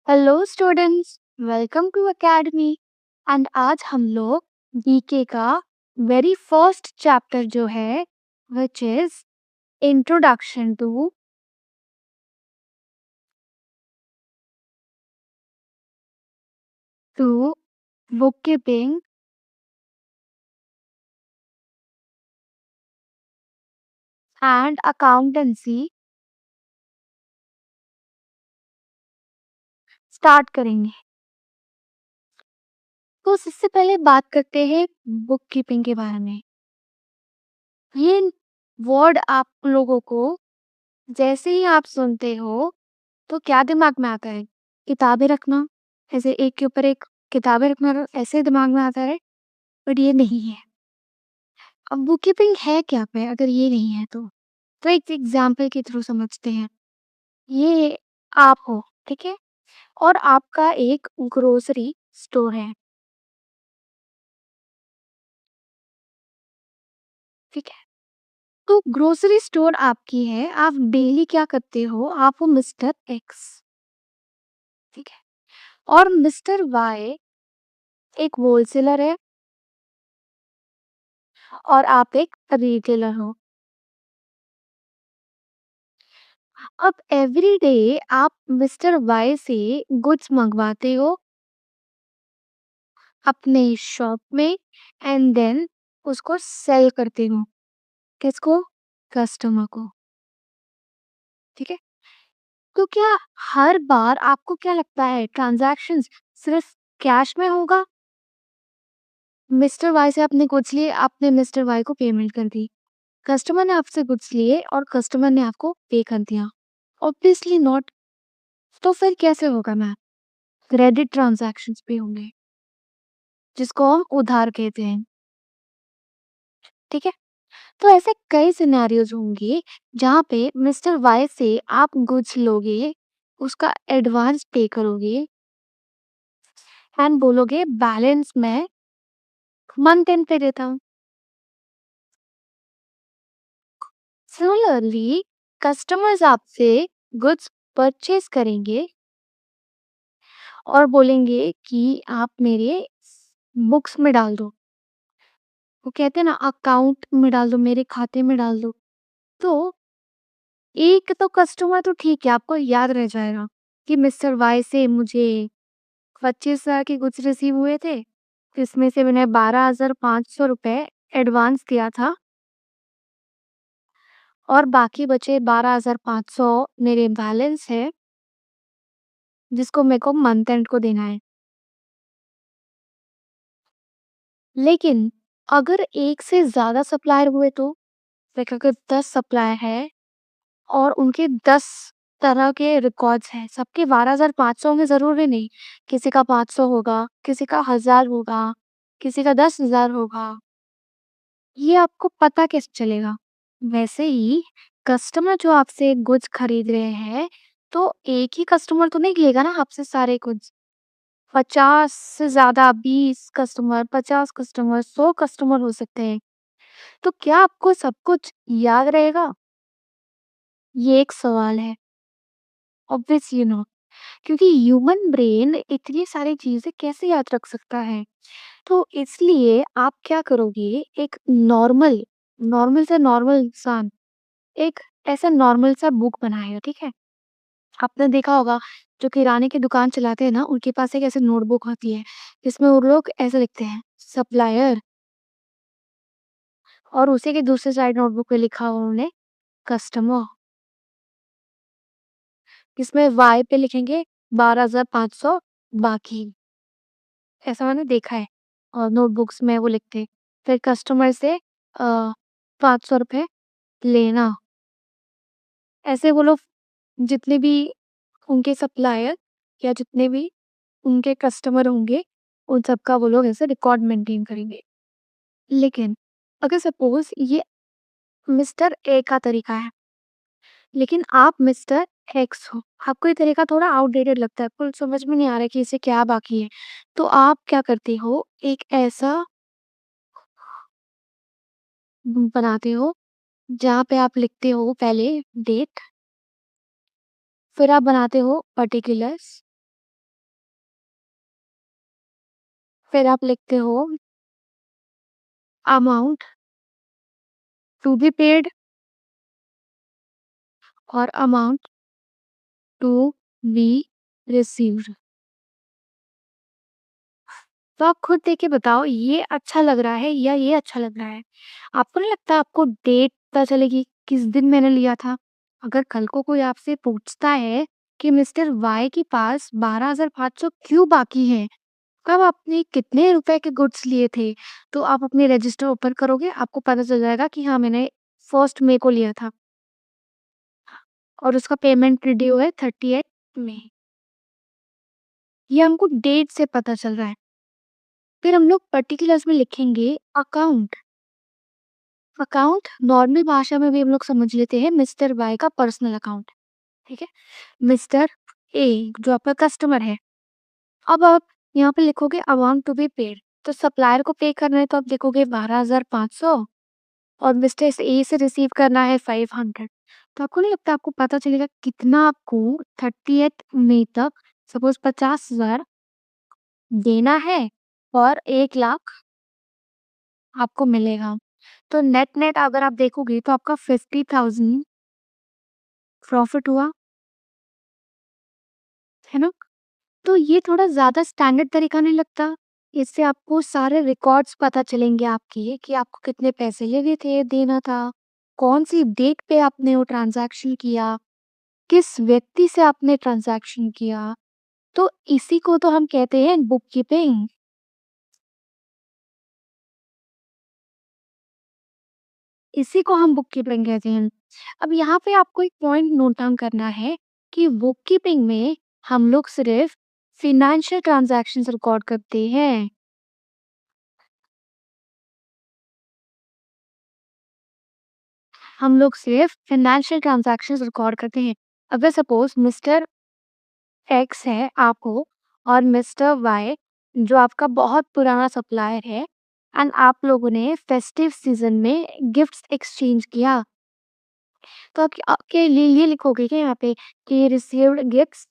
Hello students, welcome to academy. And आज हम लोग जीके का वेरी फर्स्ट चैप्टर जो है which is introduction to book keeping and accountancy start करेंगे। तो इससे पहले बात करते हैं बुक कीपिंग के बारे में। ये वर्ड आप लोगों को जैसे ही आप सुनते हो तो क्या दिमाग में आता है? किताबें रखना, ऐसे एक के ऊपर एक किताबें रखना ऐसे दिमाग में आता है, बट ये नहीं है। अब बुक कीपिंग है क्या पे अगर ये नहीं है तो एक एग्जाम्पल के थ्रू समझते हैं। ये आप हो, ठीक है, और आपका एक ग्रोसरी स्टोर है, ठीक है। तो ग्रोसरी स्टोर आपकी है, आप डेली क्या करते हो, आप हो मिस्टर एक्स, ठीक है, और मिस्टर वाई एक होलसेलर है और आप एक रिटेलर हो। अब एवरी डे आप मिस्टर वाई से गुड्स मंगवाते हो अपने शॉप में एंड देन उसको सेल करते हो। किसको? कस्टमर को, ठीक है। तो क्या हर बार आपको क्या लगता है ट्रांजैक्शंस सिर्फ कैश में होगा? मिस्टर वाई से आपने गुड्स लिए, आपने मिस्टर वाई को पेमेंट कर दी, कस्टमर ने आपसे गुड्स लिए और कस्टमर ने आपको पे कर दिया। Obviously not. तो फिर कैसे होगा मैम? क्रेडिट ट्रांजैक्शंस पे होंगे, जिसको हम उधार कहते हैं, ठीक है। तो ऐसे कई सिनेरियोज होंगे जहाँ पे मिस्टर वाई से आप गुड्स लोगे, उसका एडवांस पे करोगे एंड बोलोगे बैलेंस मैं मंथ एंड पे देता हूँ। सिमिलरली कस्टमर्स आपसे गुड्स परचेज करेंगे और बोलेंगे कि आप मेरे बुक्स में डाल दो, वो कहते हैं ना अकाउंट में डाल दो, मेरे खाते में डाल दो। तो एक तो कस्टमर तो ठीक है, आपको याद रह जाएगा कि मिस्टर वाई से मुझे 25,000 के गुड्स रिसीव हुए थे, जिसमें से मैंने 12,500 रुपए एडवांस दिया था और बाकी बचे 12,500 मेरे बैलेंस है, जिसको मेरे को मंथ एंड को देना है। लेकिन अगर एक से ज्यादा सप्लायर हुए तो लाइक अगर 10 सप्लायर है और उनके 10 तरह के रिकॉर्ड्स हैं, सबके 12,500 होंगे जरूरी नहीं, किसी का 500 होगा, किसी का 1000 होगा, किसी का 10,000 होगा, ये आपको पता कैसे चलेगा? वैसे ही कस्टमर जो आपसे गुड्स खरीद रहे हैं, तो एक ही कस्टमर तो नहीं लेगा ना आपसे सारे गुड्स। 50 से ज्यादा, 20 कस्टमर, 50 कस्टमर, 100 कस्टमर हो सकते हैं। तो क्या आपको सब कुछ याद रहेगा? ये एक सवाल है। ऑब्वियस यू नो, क्योंकि ह्यूमन ब्रेन इतनी सारी चीजें कैसे याद रख सकता है? तो इसलिए आप क्या करोगे, एक नॉर्मल नॉर्मल से नॉर्मल इंसान एक ऐसा नॉर्मल सा बुक बनाएगा, ठीक है। आपने देखा होगा जो किराने की दुकान चलाते हैं ना, उनके पास एक ऐसे नोटबुक होती है जिसमें वो लोग ऐसे लिखते हैं सप्लायर, और उसी के दूसरे साइड नोटबुक पे लिखा हुआ उन्होंने कस्टमर, जिसमें वाई पे लिखेंगे 12,500 बाकी। ऐसा मैंने देखा है और नोटबुक्स में वो लिखते हैं। फिर कस्टमर से 500 रुपये लेना। ऐसे वो लोग जितने भी उनके सप्लायर या जितने भी उनके कस्टमर होंगे, उन सबका वो लोग ऐसे रिकॉर्ड मेंटेन करेंगे। लेकिन अगर सपोज ये मिस्टर ए का तरीका है, लेकिन आप मिस्टर एक्स हो, आपको ये तरीका थोड़ा आउटडेटेड लगता है, आपको समझ में नहीं आ रहा है कि इसे क्या बाकी है, तो आप क्या करते हो, एक ऐसा बनाते हो जहाँ पे आप लिखते हो पहले डेट, फिर आप बनाते हो पर्टिकुलर्स, फिर आप लिखते हो अमाउंट टू बी पेड और अमाउंट टू बी रिसीव्ड। तो आप खुद देख के बताओ ये अच्छा लग रहा है या ये अच्छा लग रहा है? आपको नहीं लगता आपको डेट पता चलेगी किस दिन मैंने लिया था? अगर कल को कोई आपसे पूछता है कि मिस्टर वाई के पास 12,500 क्यों बाकी हैं? कब आपने कितने रुपए के गुड्स लिए थे? तो आप अपने रजिस्टर ओपन करोगे, आपको पता चल जाएगा कि हाँ, मैंने 1st मई को लिया था और उसका पेमेंट ड्यू है 30th मई। ये हमको डेट से पता चल रहा है। फिर हम लोग पर्टिकुलर्स में लिखेंगे अकाउंट। अकाउंट नॉर्मल भाषा में भी हम लोग समझ लेते हैं मिस्टर वाई का पर्सनल अकाउंट, ठीक है? मिस्टर ए जो आपका कस्टमर है। अब आप यहाँ पे लिखोगे अमाउंट टू बी पेड, तो सप्लायर को पे करना है तो आप लिखोगे 12,500 और मिस्टर ए से रिसीव करना है 500। तो आपको नहीं लगता आपको पता चलेगा कितना आपको 30th मई तक सपोज 50,000 देना है और 1,00,000 आपको मिलेगा। तो नेट नेट अगर आप देखोगे तो आपका 50,000 प्रॉफिट हुआ, है ना? तो ये थोड़ा ज़्यादा स्टैंडर्ड तरीका नहीं लगता? इससे आपको सारे रिकॉर्ड्स पता चलेंगे आपके कि आपको कितने पैसे लेने थे, देना था, कौन-सी डेट पे आपने वो ट्रांज़ैक्शन किया, किस व्यक्ति से आपने ट्रांज़ैक्शन किया। तो इसी को तो हम कहते हैं बुक कीपिंग। इसी को हम बुक कीपिंग कहते हैं। अब यहाँ पे आपको एक पॉइंट नोट डाउन करना है कि बुक कीपिंग में हम लोग सिर्फ फ़ाइनेंशियल ट्रांज़ैक्शंस रिकॉर्ड करते हैं। हम लोग सिर्फ फाइनेंशियल ट्रांजैक्शंस रिकॉर्ड करते हैं। अगर सपोज मिस्टर एक्स है आपको और मिस्टर वाई जो आपका बहुत पुराना सप्लायर है एंड आप लोगों ने फेस्टिव सीजन में गिफ्ट्स एक्सचेंज किया, तो आप आपके लिए ये लिखोगे क्या यहाँ पे कि रिसीव्ड गिफ्ट्स,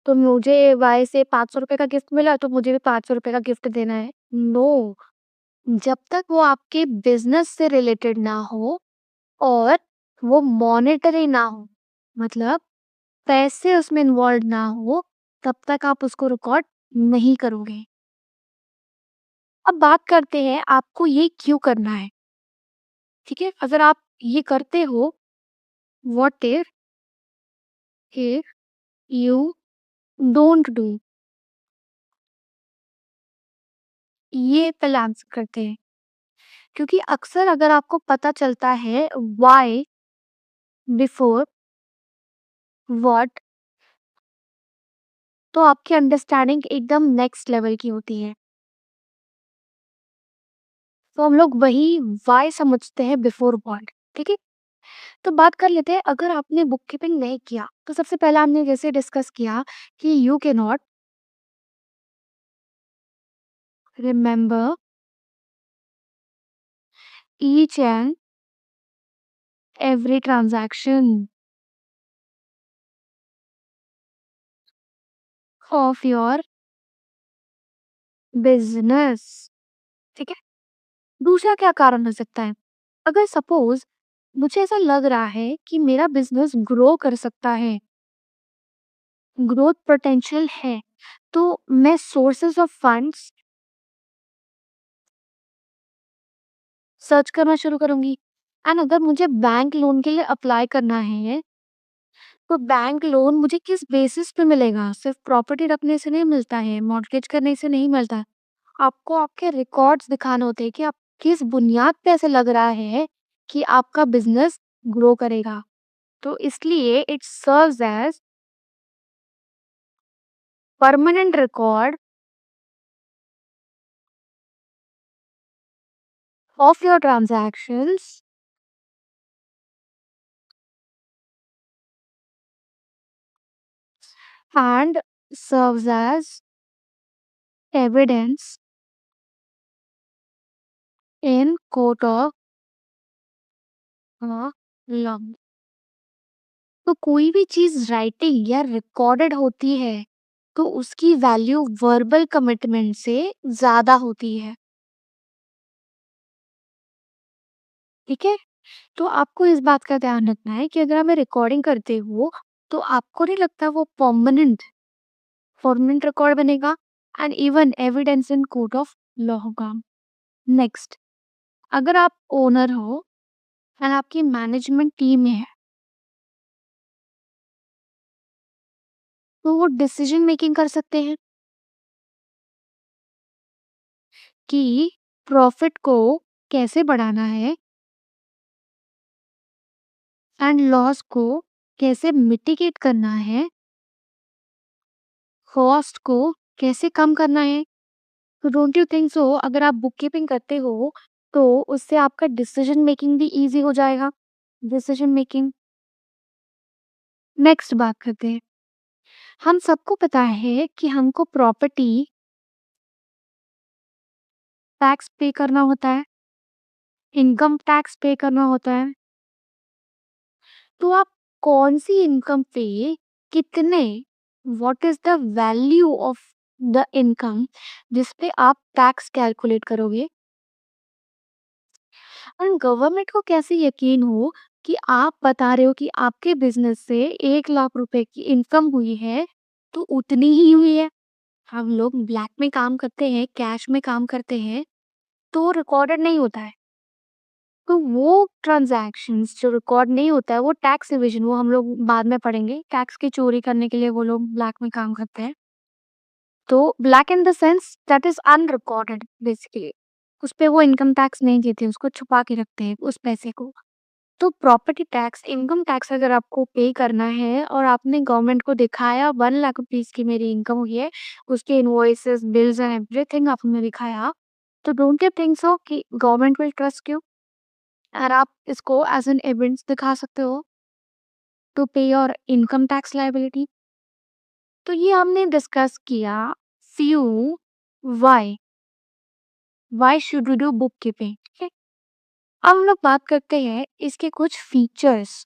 तो मुझे वाई से 500 रुपए का गिफ्ट मिला तो मुझे भी 500 रुपए का गिफ्ट देना है? नो, जब तक वो आपके बिजनेस से रिलेटेड ना हो और वो मॉनेटरी ना हो, मतलब पैसे उसमें इन्वॉल्व ना हो, तब तक आप उसको रिकॉर्ड नहीं करोगे। अब बात करते हैं आपको ये क्यों करना है, ठीक है? अगर आप ये करते हो, what if you don't do, ये पहले आंसर करते हैं। क्योंकि अक्सर अगर आपको पता चलता है व्हाई बिफोर व्हाट, तो आपकी अंडरस्टैंडिंग एकदम नेक्स्ट लेवल की होती है। तो हम लोग वही व्हाई समझते हैं बिफोर व्हाट, ठीक है? तो बात कर लेते हैं अगर आपने बुक कीपिंग नहीं किया तो सबसे पहला हमने जैसे डिस्कस किया कि you can not remember each and every transaction of your business, ठीक है? दूसरा क्या कारण हो सकता है? अगर सपोज मुझे ऐसा लग रहा है कि मेरा बिजनेस ग्रो कर सकता है, ग्रोथ पोटेंशियल है, तो मैं सोर्सेस ऑफ फंड्स सर्च करना शुरू करूंगी। एंड अगर मुझे बैंक लोन के लिए अप्लाई करना है तो बैंक लोन मुझे किस बेसिस पे मिलेगा? सिर्फ प्रॉपर्टी रखने से नहीं मिलता है, मॉर्टगेज करने से नहीं मिलता है। आपको आपके रिकॉर्ड्स दिखाने होते हैं कि आप किस बुनियाद पे ऐसे लग रहा है कि आपका बिजनेस ग्रो करेगा। तो इसलिए it serves as permanent record of your transactions and serves as evidence in court of law. तो कोई भी चीज राइटिंग या रिकॉर्डेड होती है तो उसकी वैल्यू वर्बल कमिटमेंट से ज़्यादा होती है, ठीक है? तो आपको इस बात का ध्यान रखना है कि अगर आप रिकॉर्डिंग करते हो, तो आपको नहीं लगता वो परमानेंट परमानेंट रिकॉर्ड बनेगा and even evidence in court of law होगा। नेक्स्ट, अगर आप ओनर हो एंड आपकी मैनेजमेंट टीम में है, तो वो डिसीजन मेकिंग कर सकते हैं कि प्रॉफिट को कैसे बढ़ाना है एंड लॉस को कैसे मिटिगेट करना है, कॉस्ट को कैसे कम करना है। तो डोंट यू थिंक सो अगर आप बुक कीपिंग करते हो, तो उससे आपका डिसीजन मेकिंग भी ईज़ी हो जाएगा। Decision making. नेक्स्ट बात करते हैं। हम सबको पता है कि हमको प्रॉपर्टी टैक्स पे करना होता है, इनकम टैक्स पे करना होता है। तो आप कौन-सी इनकम पे कितने what is the value of the income जिस पे आप टैक्स कैलकुलेट करोगे? और गवर्नमेंट को कैसे यकीन हो कि आप बता रहे हो कि आपके बिज़नेस से 1 लाख रुपए की इनकम हुई है, तो उतनी ही हुई है। हम लोग ब्लैक में काम करते हैं, कैश में काम करते हैं, तो रिकॉर्डेड नहीं होता है। तो वो ट्रांज़ैक्शंस जो रिकॉर्ड नहीं होता है, वो टैक्स इवेज़न वो हम लोग बाद में पढ़ेंगे। टैक्स की चोरी करने के लिए वो लोग ब्लैक में काम करते हैं। तो black in the sense that is unrecorded basically. उसपे वो इनकम टैक्स नहीं देते, उसको छुपा के रखते हैं उस पैसे को। तो प्रॉपर्टी टैक्स, इनकम टैक्स अगर आपको पे करना है और आपने गवर्नमेंट को दिखाया 1 लाख रुपीज़ की मेरी इनकम हुई है, उसके इनवॉइसेस, बिल्स एंड एवरीथिंग आपने दिखाया, तो डोंट यू थिंक सो कि गवर्नमेंट विल ट्रस्ट यू? और आप इसको एज़ एन एविडेंस दिखा सकते हो टू पे योर इनकम टैक्स लायबिलिटी। तो ये हमने डिस्कस किया few why, why should we do book keeping, ठीक है? अब हम लोग बात करते हैं इसके कुछ फीचर्स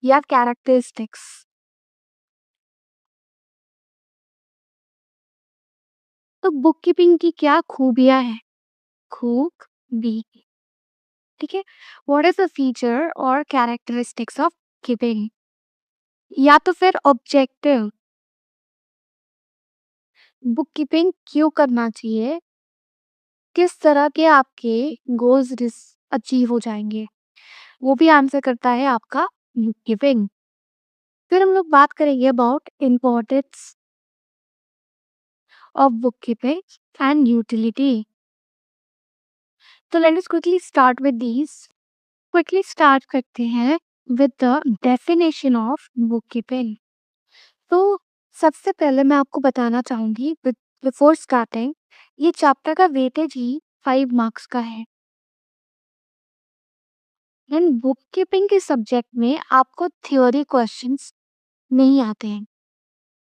या कैरेक्टरिस्टिक्स। तो बुक कीपिंग की क्या खूबियाँ हैं? खूबी, ठीक है? व्हाट इज़ द फीचर और कैरेक्टरिस्टिक्स ऑफ कीपिंग? या तो फिर ऑब्जेक्टिव, बुक कीपिंग क्यों करना चाहिए? किस तरह के आपके गोल्स अचीव हो जाएँगे? वो भी आंसर करता है आपका बुक कीपिंग। फिर हम लोग बात करेंगे about importance of book keeping and utility. तो let us quickly start with these. Quickly start करते हैं with the definition of book keeping. तो सबसे पहले मैं आपको बताना चाहूंगी बिफोर स्टार्टिंग, ये चैप्टर का वेटेज ही 5 मार्क्स का है एंड बुक कीपिंग के सब्जेक्ट में आपको थ्योरी क्वेश्चंस नहीं आते हैं,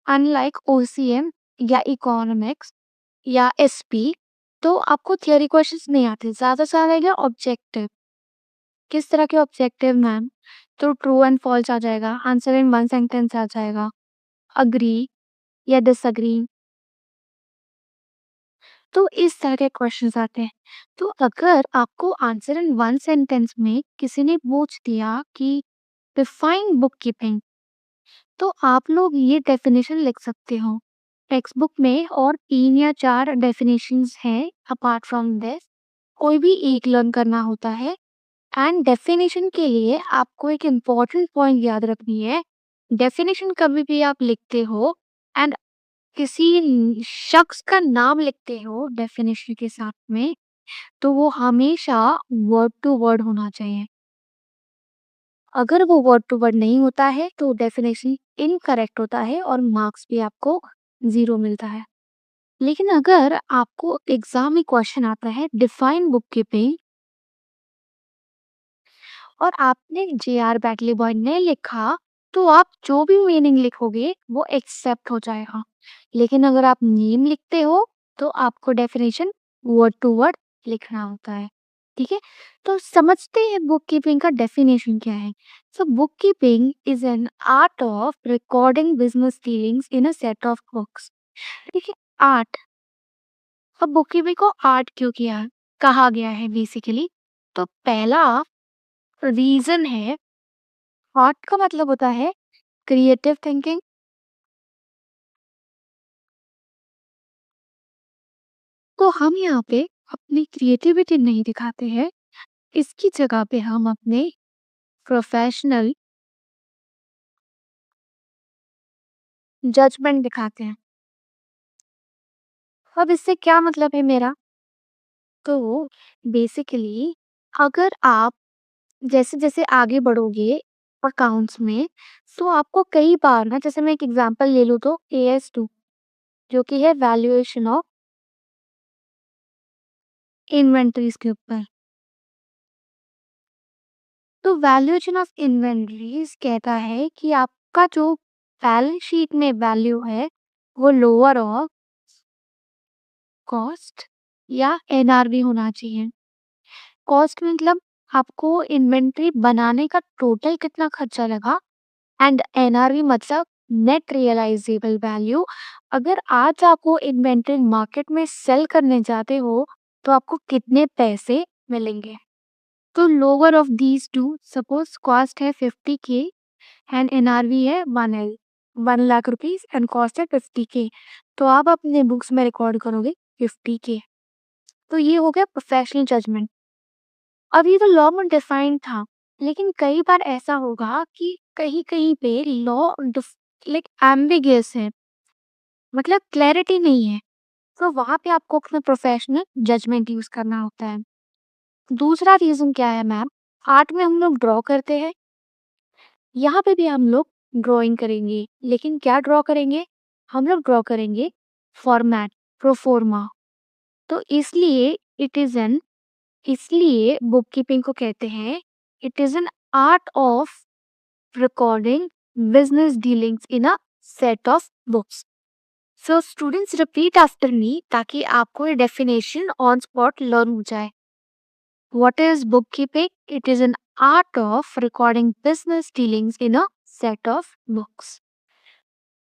अनलाइक ओसीएम या इकोनॉमिक्स या एसपी। तो आपको थ्योरी क्वेश्चंस नहीं आते, ज्यादा से ज्यादा आएगा ऑब्जेक्टिव। किस तरह के ऑब्जेक्टिव मैम? तो ट्रू एंड फॉल्स आ जाएगा, आंसर इन वन सेंटेंस आ जाएगा, अग्री या डिसएग्री। तो इस तरह के क्वेश्चंस आते हैं। तो अगर आपको आंसर इन वन सेंटेंस में किसी ने पूछ दिया कि डिफाइन बुक कीपिंग, तो आप लोग ये डेफिनेशन लिख सकते हो टेक्स्ट बुक में, और 3 या 4 डेफिनेशंस हैं अपार्ट फ्रॉम दिस, कोई भी एक लर्न करना होता है। एंड डेफिनेशन के लिए आपको एक इम्पॉर्टेंट पॉइंट याद रखनी है। डेफिनेशन कभी भी आप लिखते हो एंड किसी शख्स का नाम लिखते हो डेफिनेशन के साथ में, तो वो हमेशा वर्ड टू वर्ड होना चाहिए। अगर वो वर्ड टू वर्ड नहीं होता है तो डेफिनेशन इनकरेक्ट होता है और मार्क्स भी आपको 0 मिलता है। लेकिन अगर आपको एग्जाम में क्वेश्चन आता है डिफाइन बुक कीपिंग और आपने जे.आर. बैटली बॉय ने लिखा, तो आप जो भी मीनिंग लिखोगे वो एक्सेप्ट हो जाएगा। लेकिन अगर आप नेम लिखते हो, तो आपको डेफिनेशन वर्ड टू वर्ड लिखना होता है। ठीक है? तो समझते हैं बुक कीपिंग का डेफिनेशन क्या है। So book keeping is an art of recording business dealings in a set of books. देखिए, आर्ट, अब बुक कीपिंग को आर्ट क्यों किया कहा गया है बेसिकली? तो पहला रीजन है, आर्ट का मतलब होता है क्रिएटिव थिंकिंग। तो हम यहाँ पे अपनी क्रिएटिविटी नहीं दिखाते हैं, इसकी जगह पे हम अपने प्रोफेशनल जजमेंट दिखाते हैं। अब इससे क्या मतलब है मेरा? तो बेसिकली अगर आप जैसे-जैसे आगे बढ़ोगे अकाउंट्स में, तो आपको कई बार ना, जैसे मैं एक एग्जांपल ले लूँ तो AS2 जो कि है वैल्यूएशन ऑफ इन्वेंटरीज के ऊपर। तो वैल्यूएशन ऑफ इन्वेंटरीज कहता है कि आपका जो बैलेंस शीट में वैल्यू है वो लोअर ऑफ कॉस्ट या NRV होना चाहिए। कॉस्ट मतलब आपको इन्वेंटरी बनाने का टोटल कितना खर्चा लगा, एंड NRV मतलब नेट रियलाइजेबल वैल्यू। अगर आज आपको इन्वेंटरी मार्केट में सेल करने जाते हो तो आपको कितने पैसे मिलेंगे। तो lower of these two, suppose cost है 50K एंड NRV है 1L, 1 lakh rupees, and cost है 50K, तो आप अपने बुक्स में रिकॉर्ड करोगे 50K। तो ये हो गया प्रोफेशनल जजमेंट। अब ये तो लॉ में डिफाइंड था, लेकिन कई बार ऐसा होगा कि कहीं कहीं पे लॉ लाइक एम्बिगियस है, मतलब क्लैरिटी नहीं है, तो वहां पे आपको अपना प्रोफेशनल जजमेंट यूज करना होता है। दूसरा रीजन क्या है मैम? आर्ट में हम लोग ड्रॉ करते हैं, यहाँ पे भी हम लोग ड्राइंग करेंगे, लेकिन क्या ड्रॉ करेंगे? हम लोग ड्रॉ करेंगे फॉर्मेट, प्रोफोर्मा। तो इसलिए बुक कीपिंग को कहते हैं it is an art of recording business dealings in a set of books. So students repeat after me ताकि आपको ये definition on spot learn हो जाए। What is bookkeeping? It is an art of recording business dealings in a set of books.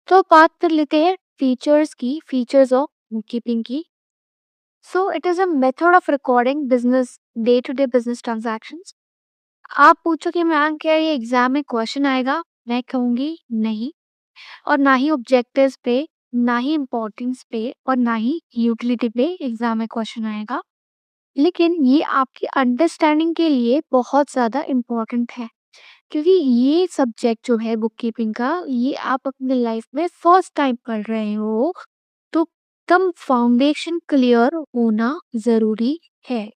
तो बात कर लेते हैं फीचर्स ऑफ बुककीपिंग की। So it is a method of recording business day to day business transactions. आप पूछोगे ma'am क्या ये एग्जाम में क्वेश्चन आएगा? मैं कहूंगी नहीं। और ना ही ऑब्जेक्टिव्स पे, ना ही इम्पोर्टेंस पे, और ना ही यूटिलिटी पे एग्जाम में क्वेश्चन आएगा। लेकिन ये आपकी अंडरस्टैंडिंग के लिए बहुत ज़्यादा इम्पोर्टेंट है, क्योंकि ये सब्जेक्ट जो है बुक कीपिंग का, ये आप अपने लाइफ में फर्स्ट टाइम पढ़ रहे हो, तो कम फाउंडेशन क्लियर होना ज़रूरी है।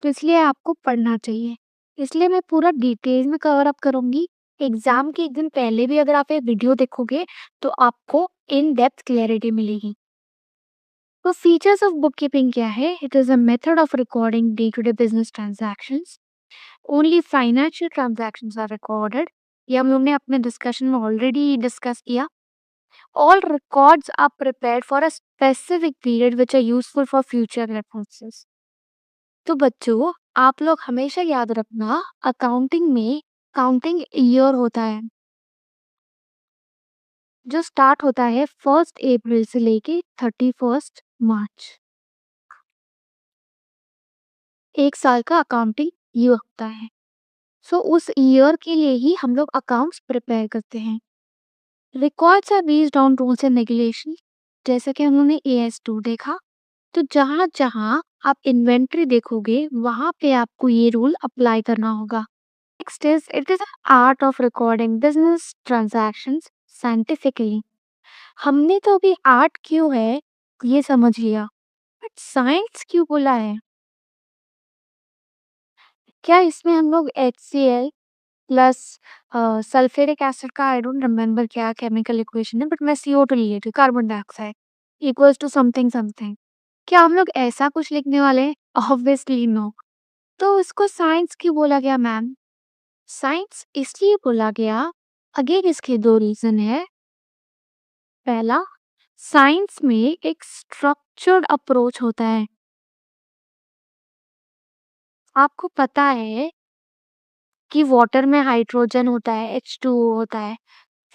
तो इसलिए आपको पढ़ना चाहिए। इसलिए मैं पूरा डिटेल में कवर अप करूँगी। एग्ज़ाम के 1 दिन पहले भी अगर आप ये वीडियो देखोगे, तो आपको इन डेप्थ क्लैरिटी मिलेगी। तो फीचर्स ऑफ बुक कीपिंग क्या है? It is a method of recording day to day business transactions. Only financial transactions are recorded. ये हम लोग ने अपने डिस्कशन में ऑलरेडी डिस्कस किया। All records are prepared for a specific period which are useful for future references. तो बच्चों, आप लोग हमेशा याद रखना, अकाउंटिंग में काउंटिंग ईयर होता है जो स्टार्ट होता है 1 अप्रैल से लेके 31 मार्च। 1 साल का अकाउंटिंग ईयर होता है। सो उस ईयर के लिए ही हम लोग अकाउंट्स प्रिपेयर करते हैं। Records are based on rules and regulation. जैसा कि हम लोगों ने AS2 देखा, तो जहां जहां आप इन्वेंट्री देखोगे वहां पे आपको ये रूल अप्लाई करना होगा। Next is it is art of recording business transactions scientifically. हमने तो अभी आर्ट क्यों है ये समझ लिया, बट साइंस क्यों बोला है? क्या इसमें हम लोग HCl प्लस सल्फ्यूरिक एसिड का, आई डोंट रिमेम्बर क्या केमिकल इक्वेशन है, बट मैं CO2 ले रही हूँ, carbon dioxide equals to something something, क्या हम लोग ऐसा कुछ लिखने वाले हैं? Obviously no. तो इसको साइंस क्यों बोला गया मैम? साइंस इसलिए बोला गया, अगेन इसके 2 रीजन है। पहला, साइंस में एक स्ट्रक्चर्ड अप्रोच होता है। आपको पता है कि वाटर में हाइड्रोजन होता है, H2O होता है,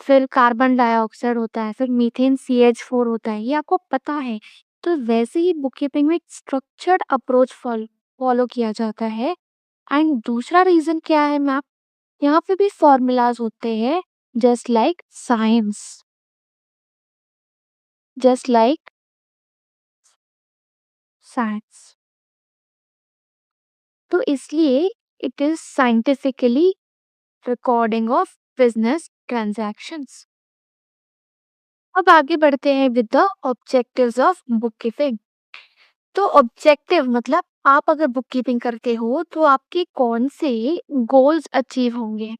फिर कार्बन डाइऑक्साइड होता है, फिर मीथेन CH4 होता है, ये आपको पता है। तो वैसे ही बुक कीपिंग में एक स्ट्रक्चर्ड अप्रोच फॉलो किया जाता है। एंड दूसरा रीज़न क्या है मैम? यहाँ पे भी फ़ॉर्मूलाज़ होते हैं just like science, just like science. तो इसलिए it is scientifically recording of business transactions. अब आगे बढ़ते हैं with the objectives of book keeping. तो ऑब्जेक्टिव मतलब आप अगर बुक कीपिंग करते हो तो आपके कौन से गोल्स अचीव होंगे,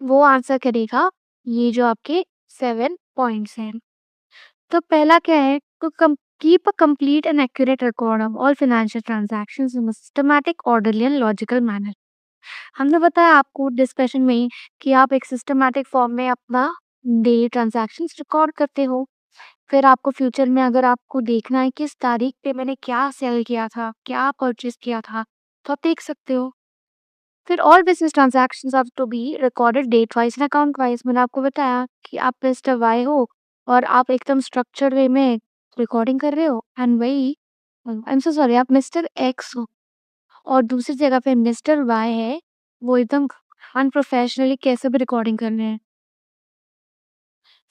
वो आंसर करेगा ये जो आपके 7 पॉइंट्स हैं। तो पहला क्या है, तो keep a complete and accurate record of all financial transactions in systematic, orderly and logical manner. हमने बताया आपको डिस्कशन में ही कि आप एक सिस्टमैटिक फॉर्म में अपना डेली ट्रांजैक्शंस रिकॉर्ड करते हो। फिर आपको फ्यूचर में अगर आपको देखना है किस तारीख पे मैंने क्या सेल किया था, क्या परचेज़ किया था, तो आप देख सकते हो। फिर all business transactions have to be recorded date wise and account wise. मैंने आपको बताया कि आप मिस्टर वाई हो और आप एकदम स्ट्रक्चर्ड वे में रिकॉर्डिंग कर रहे हो, एंड वही आई एम सो सॉरी, आप मिस्टर एक्स हो और दूसरी जगह पे मिस्टर वाई है, वो एकदम अनप्रोफेशनली कैसे भी रिकॉर्डिंग कर रहे हैं।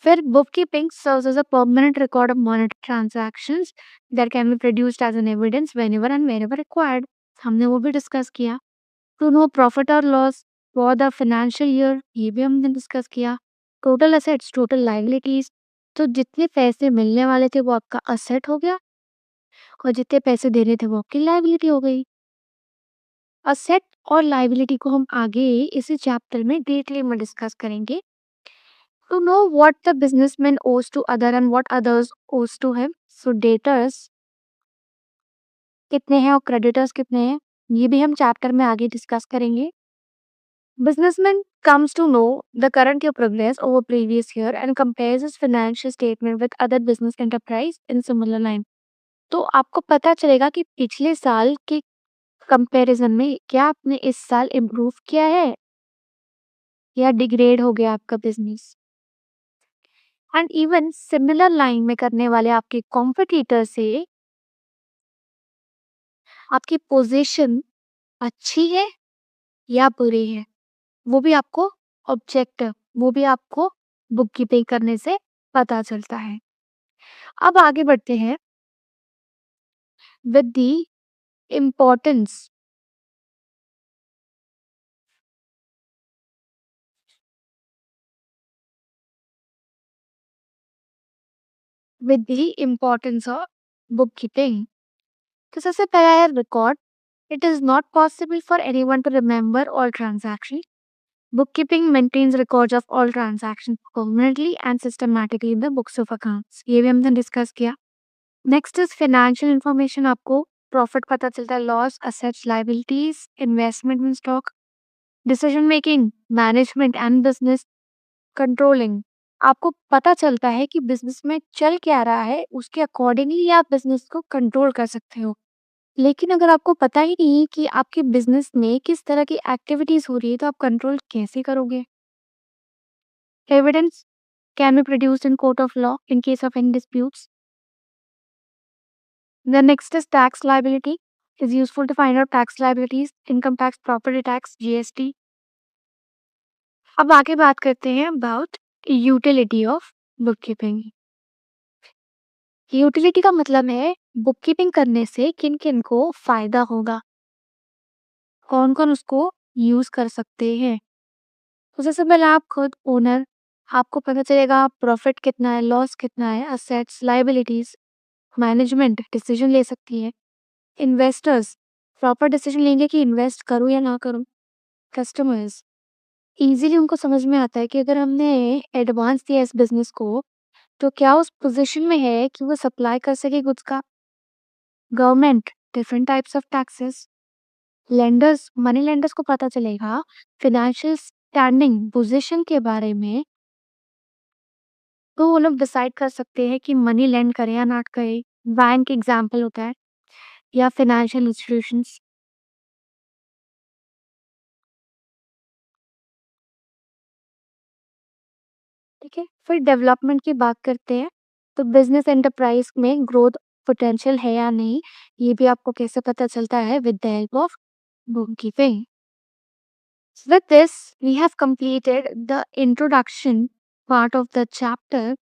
फिर bookkeeping serves as a permanent record of monetary transactions that can be produced as an evidence whenever and wherever required. हमने वो भी डिस्कस किया। To know profit or loss for the financial year, ये भी हमने डिस्कस किया। Total assets, total liabilities, तो जितने पैसे मिलने वाले थे वो आपका असेट हो गया और जितने पैसे देने थे वो आपकी लाइबिलिटी हो गई। असेट और लाइबिलिटी को हम आगे इसी चैप्टर में डिटेल में डिस्कस करेंगे। To know what the businessman owes to other and what others owes to him. So debtors कितने हैं और creditors कितने हैं, ये भी हम चैप्टर में आगे डिस्कस करेंगे। Businessman comes to know the current year progress over previous year and compares his financial statement with other business enterprise in similar line. तो आपको पता चलेगा कि पिछले साल के कंपैरिजन में क्या आपने इस साल इम्प्रूव किया है या डिग्रेड हो गया आपका business. And even similar line में करने वाले आपके कॉम्पिटिटर से आपकी पोजीशन अच्छी है या बुरी है, वो भी आपको ऑब्जेक्टिव, वो भी आपको बुक कीपिंग करने से पता चलता है। अब आगे बढ़ते हैं with the importance with the importance of book keeping. तो सबसे पहला है record. It is not possible for anyone to remember all transaction. Bookkeeping maintains records of all transactions permanently and systematically in the books of accounts. ये भी हमने discuss किया। Next is financial information. आपको profit पता चलता है, loss, assets, liabilities, investment in stock, decision making, management and business controlling. आपको पता चलता है कि बिजनेस में चल क्या रहा है, उसके अकॉर्डिंगली आप बिजनेस को कंट्रोल कर सकते हो। लेकिन अगर आपको पता ही नहीं कि आपके बिजनेस में किस तरह की एक्टिविटीज हो रही है, तो आप कंट्रोल कैसे करोगे? Evidence can be produced in court of law in case of any disputes. The next is tax liability. Is useful to find out tax liabilities, income tax, property tax, GST. अब आगे बात करते हैं about utility of book keeping. Utility का मतलब है book keeping करने से किन किन को फायदा होगा, कौन कौन उसको यूज कर सकते हैं। तो सबसे पहले आप खुद ओनर, आपको पता चलेगा प्रॉफिट कितना है, लॉस कितना है, असेट्स, लाइबिलिटीज। मैनेजमेंट डिसीजन ले सकती है। इन्वेस्टर्स प्रॉपर डिसीजन लेंगे कि इन्वेस्ट करूं या ना करूं। कस्टमर्स इजीली उनको समझ में आता है कि अगर हमने एडवांस दिया इस बिजनेस को तो क्या उस पोजीशन में है कि वो सप्लाई कर सके गुड्स का। Government different types of taxes. Lenders money lenders को पता चलेगा फाइनेंशियल स्टैंडिंग पोजीशन के बारे में, तो वो लोग डिसाइड कर सकते हैं कि मनी लेंड करें या नॉट करें। बैंक एग्जाम्पल होता है, या फाइनेंशियल इंस्टीट्यूशंस। ठीक है? फिर डेवलपमेंट की बात करते हैं, तो बिज़नेस एंटरप्राइज़ में ग्रोथ पोटेंशियल है या नहीं, ये भी आपको कैसे पता चलता है with the help of bookkeeping. With this, we have completed the introduction part of the chapter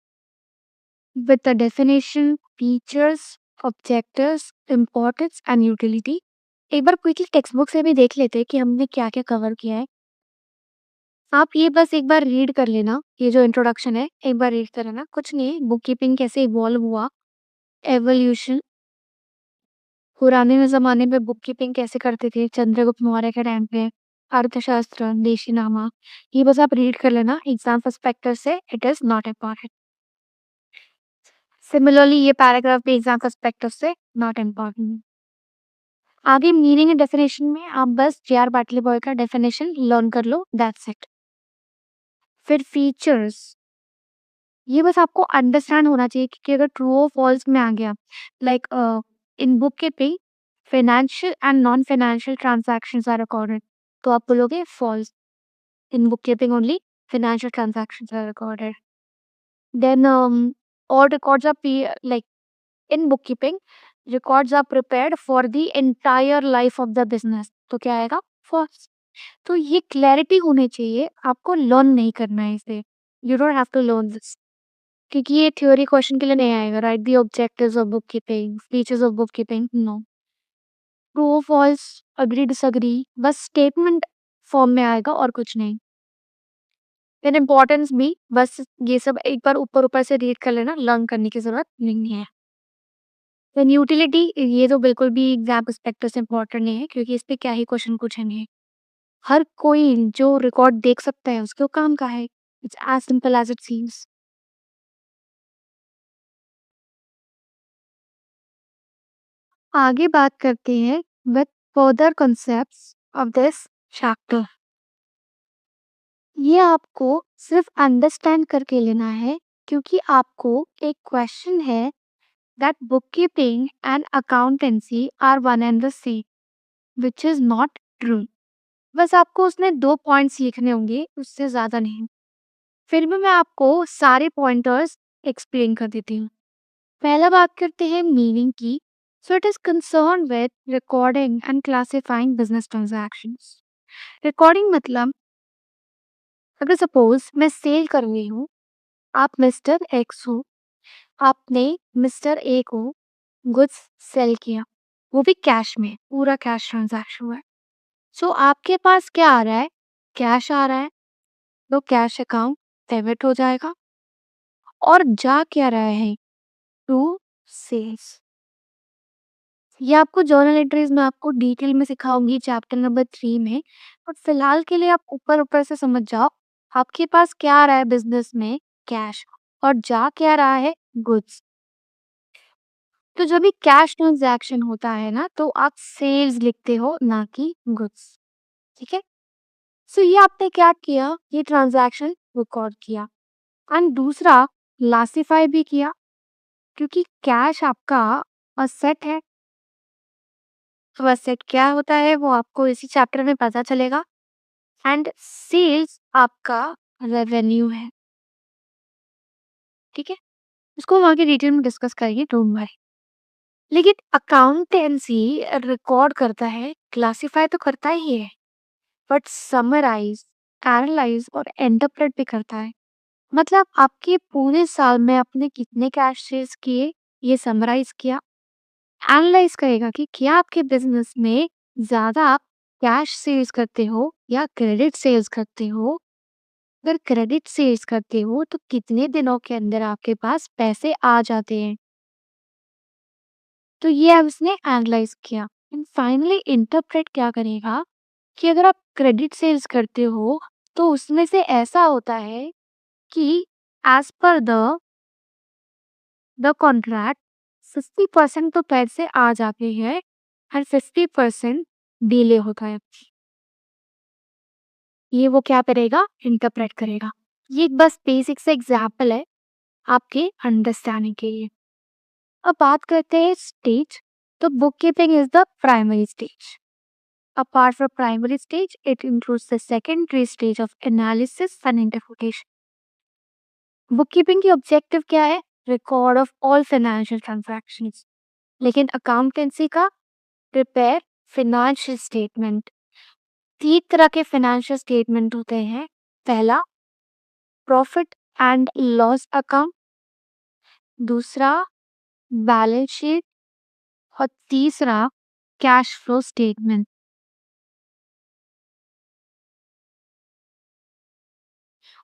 with the definition, features, objectives, importance and utility. एक बार क्विकली टेक्स्ट बुक से भी देख लेते हैं कि हमने क्या-क्या कवर किया है। आप ये बस एक बार रीड कर लेना, ये जो इंट्रोडक्शन है, एक बार रीड कर लेना। कुछ नहीं, बुककीपिंग कैसे इवॉल्व हुआ, एवोल्यूशन, पुराने ज़माने में बुककीपिंग कैसे करते थे, चंद्रगुप्त मौर्य के टाइम पे, अर्थशास्त्र, देशीनामा, ये बस आप रीड कर लेना। एग्ज़ाम पर्सपेक्टिव से it is not important. Similarly ये पैराग्राफ भी एग्ज़ाम पर्सपेक्टिव से नॉट इम्पोर्टेंट। आगे मीनिंग एंड डेफिनेशन में आप बस जे.आर. पाटली बॉय का डेफिनेशन लर्न कर लो, दैट्स इट। फिर फीचर्स, ये बस आपको अंडरस्टैंड होना चाहिए कि अगर ट्रू और फॉल्स में आ गया, like in book keeping financial and non financial transactions are recorded, तो आप बोलोगे false. In book keeping only financial transactions are recorded. Then all records are like in bookkeeping, records are prepared for the entire life of the business, तो क्या आएगा false. तो ये clarity होनी चाहिए, आपको लर्न नहीं करना है इसे, you don't have to learn this, क्योंकि ये थ्योरी क्वेश्चन के लिए नहीं आएगा। Write the objectives of book keeping, features of book keeping, no. True और फॉल्स, अग्री डिसएग्री, बस स्टेटमेंट फॉर्म में आएगा और कुछ नहीं। फिर इम्पोर्टेंस भी बस ये सब एक बार ऊपर ऊपर से रीड कर लेना, लर्न करने की जरूरत नहीं है। देन यूटिलिटी, ये तो बिल्कुल भी एग्जाम पर्सपेक्टिव से इम्पोर्टेंट नहीं है, क्योंकि इस पे क्या ही क्वेश्चन पूछेंगे। हर कोई जो रिकॉर्ड देख सकता है उसके वो काम का है। It's as simple as it seems. आगे बात करते हैं with further concepts of this chapter. ये आपको सिर्फ अंडरस्टैंड करके लेना है, क्योंकि आपको एक क्वेश्चन है that bookkeeping and accountancy are one and the same, which is not true. बस आपको उसमें 2 पॉइंट्स लिखने होंगे, उससे ज़्यादा नहीं। फिर भी मैं आपको सारे पॉइंटर्स एक्सप्लेन कर देती हूँ। पहला बात करते हैं मीनिंग की। So it is concern with recording and classifying business transactions. Recording मतलब, अगर सपोज मैं सेल कर रही हूँ, आप मिस्टर एक्स हो, आपने मिस्टर ए को गुड्स सेल किया, वो भी कैश में, पूरा कैश ट्रांजैक्शन हुआ है। सो आपके पास क्या आ रहा है, कैश आ रहा है, तो कैश अकाउंट डेबिट हो जाएगा। और जा क्या रहा है, टू सेल्स। ये आपको जर्नल एंट्रीज में आपको डिटेल में सिखाऊंगी चैप्टर नंबर 3 में, और फिलहाल के लिए आप ऊपर ऊपर से समझ जाओ। आपके पास क्या आ रहा है बिजनेस में, कैश, और जा क्या रहा है, गुड्स। तो जब भी कैश ट्रांजैक्शन होता है ना, तो आप सेल्स लिखते हो, ना कि गुड्स। ठीक है। सो ये आपने क्या किया, ये ट्रांजैक्शन रिकॉर्ड किया। एंड दूसरा, क्लासिफाई भी किया, क्योंकि कैश आपका असेट है। तो असेट क्या होता है वो आपको इसी चैप्टर में पता चलेगा। एंड सेल्स आपका रेवेन्यू है। ठीक है, इसको हम आगे डिटेल में डिस्कस करेंगे, डोंट वरी। लेकिन अकाउंटेंसी रिकॉर्ड करता है, क्लासिफाई तो करता ही है, बट समराइज, एनालाइज और इंटरप्रेट भी करता है। मतलब आपके पूरे साल में आपने कितने कैश सेल्स किए, ये समराइज किया। एनालाइज करेगा कि क्या आपके बिजनेस में ज्यादा आप कैश सेल्स करते हो या क्रेडिट सेल्स करते हो। अगर क्रेडिट सेल्स करते हो तो कितने दिनों के अंदर आपके पास पैसे आ जाते हैं। तो ये अब इसने एनालाइज किया। एंड फाइनली इंटरप्रेट क्या करेगा कि अगर आप क्रेडिट सेल्स करते हो तो उसमें से ऐसा होता है कि एज पर द कॉन्ट्रैक्ट 50% तो पैसे आ जाते हैं और 50% डिले होता है। ये वो क्या करेगा, इंटरप्रेट करेगा। ये एक बस बेसिक से एग्जाम्पल है आपके अंडरस्टैंडिंग के लिए। अब बात करते हैं स्टेज। तो book keeping is the primary stage. Apart from primary stage, it includes the secondary stage of analysis and interpretation. Bookkeeping की ऑब्जेक्टिव क्या है? Record of all financial transactions. लेकिन अकाउंटेंसी का प्रिपेयर फाइनेंशियल स्टेटमेंट। 3 तरह के financial statement होते हैं। पहला प्रॉफिट एंड लॉस अकाउंट, दूसरा बैलेंस शीट और तीसरा कैश फ्लो स्टेटमेंट।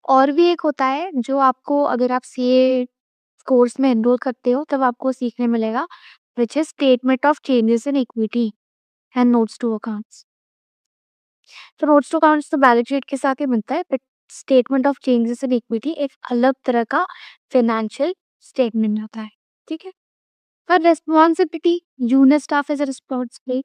और भी एक होता है जो आपको अगर आप सीए कोर्स में एनरोल करते हो तब आपको सीखने मिलेगा, which is statement of changes in equity and notes to accounts. तो नोट्स टू अकाउंट्स तो बैलेंस शीट के साथ ही मिलता है, but statement of changes in equity एक अलग तरह का फाइनेंशियल स्टेटमेंट होता है। ठीक है। पर responsibility, junior staff is responsible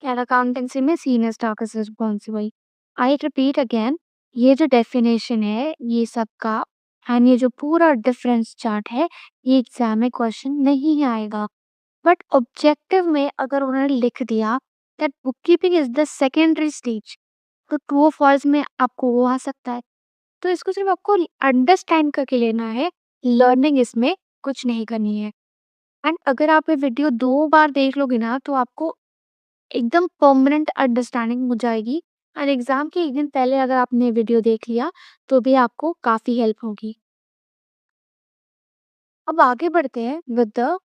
and accountancy में senior staff is responsible. I repeat again, ये जो डेफिनेशन है ये सबका एंड ये जो पूरा डिफरेंस चार्ट है, ये एग्जाम में क्वेश्चन नहीं आएगा। बट ऑब्जेक्टिव में अगर उन्होंने लिख दिया that bookkeeping is the secondary stage, तो ट्रू और फॉल्स में आपको वो आ सकता है। तो इसको सिर्फ आपको अंडरस्टैंड करके लेना है, लर्निंग इसमें कुछ नहीं करनी है। एंड अगर आप ये वीडियो 2 बार देख लोगे ना तो आपको एकदम परमानेंट अंडरस्टैंडिंग हो जाएगी। और एग्जाम के 1 दिन पहले अगर आपने वीडियो देख लिया तो भी आपको काफ़ी हेल्प होगी। अब आगे बढ़ते हैं with the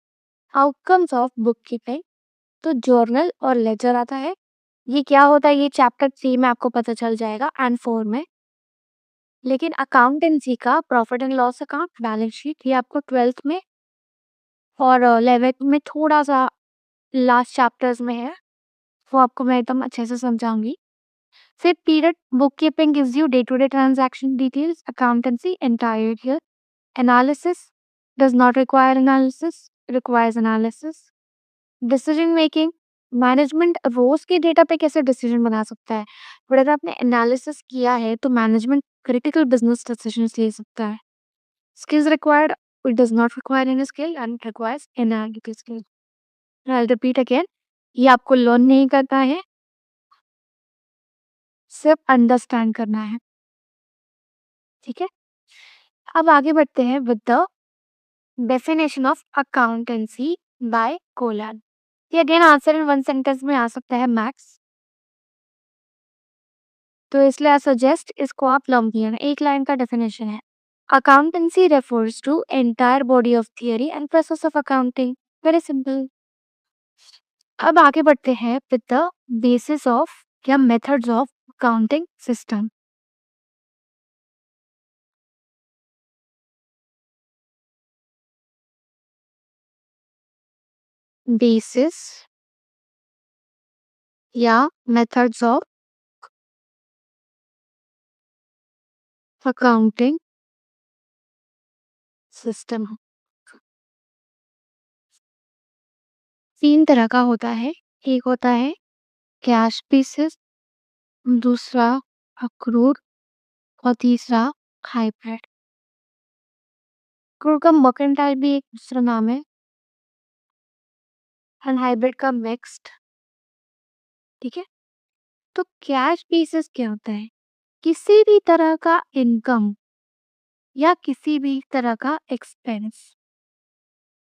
outcomes of bookkeeping. तो जर्नल और लेजर आता है। ये क्या होता है ये चैप्टर 3 में आपको पता चल जाएगा एंड 4 में। लेकिन अकाउंटेंसी का profit and loss account, balance sheet ये आपको 12th में और 11th में थोड़ा-सा लास्ट चैप्टर्स में है। वो आपको मैं एकदम अच्छे से समझाऊँगी। फिर period bookkeeping gives you day to day transaction details, accountancy entire year, analysis does not require analysis, requires analysis. Decision making, management रोज के डेटा पे कैसे डिसीजन बना सकता है, बट अगर आपने एनालिसिस किया है तो मैनेजमेंट क्रिटिकल बिजनेस डिसीजंस ले सकता है। Skills required, it does not require any skill and requires analytical skill. I repeat again, ये आपको लर्न नहीं करना है, सिर्फ अंडरस्टैंड करना है। ठीक है। अब आगे बढ़ते हैं with the definition of accountancy by colon. ये अगेन आंसर इन 1 सेंटेंस में आ सकता है मैक्स, तो इसलिए आई सजेस्ट इसको आप लर्न किया। एक लाइन का डेफिनेशन है, accountancy refers to entire body of theory and process of accounting. Very simple. अब आगे बढ़ते हैं विद द बेसिस ऑफ या methods of accounting system. Basis या मेथड्स ऑफ अकाउंटिंग सिस्टम 3 तरह का होता है। एक होता है कैश बेसिस, दूसरा अक्रूड और तीसरा हाइब्रिड। अक्रूड का मर्केंटाइल भी एक दूसरा नाम है एंड हाइब्रिड का मिक्स्ड। ठीक है। तो कैश बेसिस क्या होता है? किसी भी तरह का इनकम या किसी भी तरह का एक्सपेंस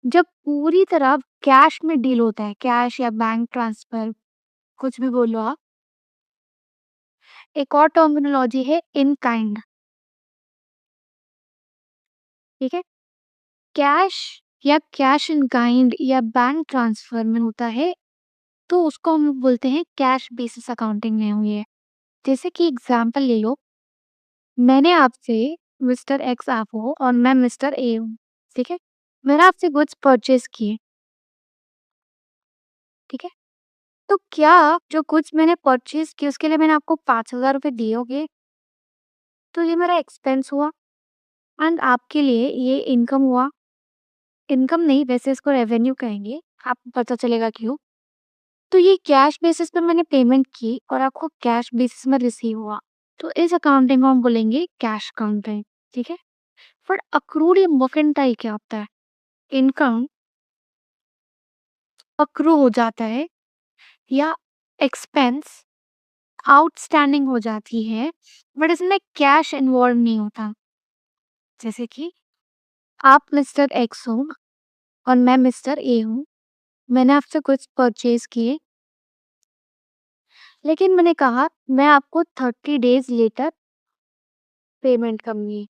जब पूरी तरह कैश में डील होता है, कैश या बैंक ट्रांसफर कुछ भी बोलो आप। एक और टर्मिनोलॉजी है इन काइंड। ठीक है। कैश या कैश इन काइंड या बैंक ट्रांसफर में होता है तो उसको हम बोलते हैं कैश बेसिस अकाउंटिंग में हुई है। जैसे कि एग्जांपल ले लो, मैंने आपसे मिस्टर एक्स आप हो और मैं मिस्टर ए हूँ। ठीक है। मैंने आपसे गुड्स परचेज किए। ठीक है। तो क्या जो गुड्स मैंने परचेज किए उसके लिए मैंने आपको 5,000 रुपए दिए होंगे, तो ये मेरा एक्सपेंस हुआ एंड आपके लिए ये इनकम हुआ। इनकम नहीं, वैसे इसको रेवेन्यू कहेंगे, आपको पता चलेगा क्यों। तो ये कैश बेसिस पे मैंने पेमेंट की और आपको कैश बेसिस में रिसीव हुआ, तो इस अकाउंटिंग को हम बोलेंगे कैश अकाउंटिंग। ठीक है। पर अक्रूड या मर्केंटाइल क्या होता है? इनकम अक्रू हो जाता है या एक्सपेंस आउटस्टैंडिंग हो जाती है, बट इसमें कैश इन्वॉल्व नहीं होता। जैसे कि आप मिस्टर एक्स हो और मैं मिस्टर ए हूँ। मैंने आपसे कुछ परचेज़ किए, लेकिन मैंने कहा मैं आपको 30 डेज़ लेटर पेमेंट करूँगी,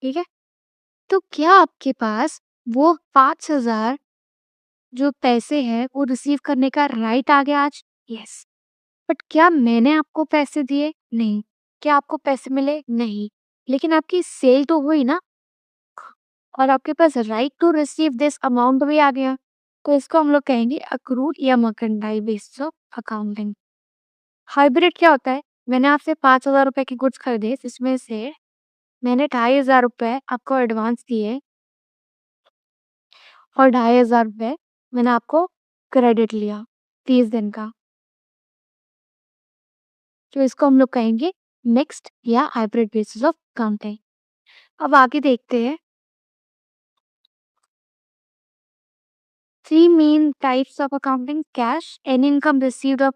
ठीक है? तो क्या आपके पास वो 5,000 जो पैसे हैं वो रिसीव करने का राइट आ गया आज? यस। बट क्या मैंने आपको पैसे दिए? नहीं। क्या आपको पैसे मिले? नहीं। लेकिन आपकी सेल तो हुई ना और आपके पास right to receive this amount भी आ गया। तो इसको हम लोग कहेंगे अक्रूड या mercantile basis of accounting. Hybrid क्या होता है? मैंने आपसे 5,000 रुपए के गुड्स खरीदे, जिसमें से मैंने 2,500 रुपए आपको एडवांस दिए और 2,500 रुपए मैंने आपको क्रेडिट लिया 30 दिन का। तो इसको हम लोग कहेंगे मिक्स्ड या हाइब्रिड बेसिस ऑफ अकाउंटिंग। अब आगे देखते हैं। 3 main types of accounting: cash, any income received of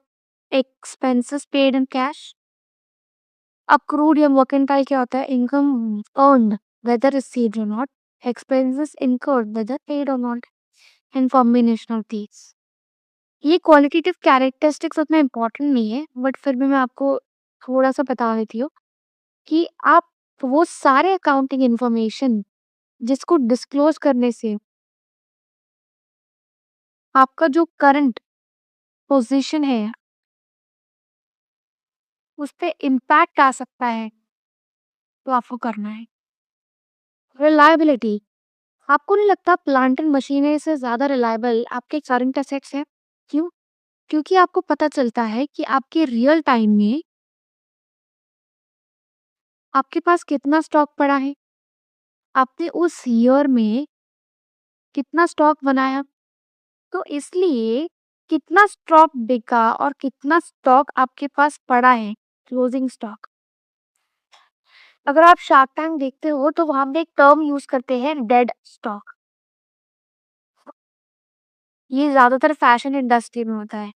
expenses paid in cash. Accrued या mercantile क्या होता है? Income earned whether received or not, expenses incurred whether paid or not, and combination of these. ये qualitative characteristics उतना important नहीं है, but फिर भी मैं आपको थोड़ा सा बता देती हूँ कि आप वो सारे अकाउंटिंग इंफॉर्मेशन जिसको डिस्क्लोज करने से आपका जो करंट पोजीशन है उस पे इम्पैक्ट आ सकता है, तो आपको करना है। रिलायबिलिटी, आपको नहीं लगता प्लांट एंड मशीनरी से ज्यादा रिलायबल आपके करंट एसेट्स हैं? क्यों? क्योंकि आपको पता चलता है कि आपके रियल टाइम में आपके पास कितना स्टॉक पड़ा है, आपने उस ईयर में कितना स्टॉक बनाया। तो इसलिए कितना स्टॉक बिका और कितना स्टॉक आपके पास पड़ा है, क्लोजिंग स्टॉक। अगर आप शार्क टैंक देखते हो तो वहां पे एक टर्म यूज करते हैं, डेड स्टॉक। ये ज्यादातर फैशन इंडस्ट्री में होता है।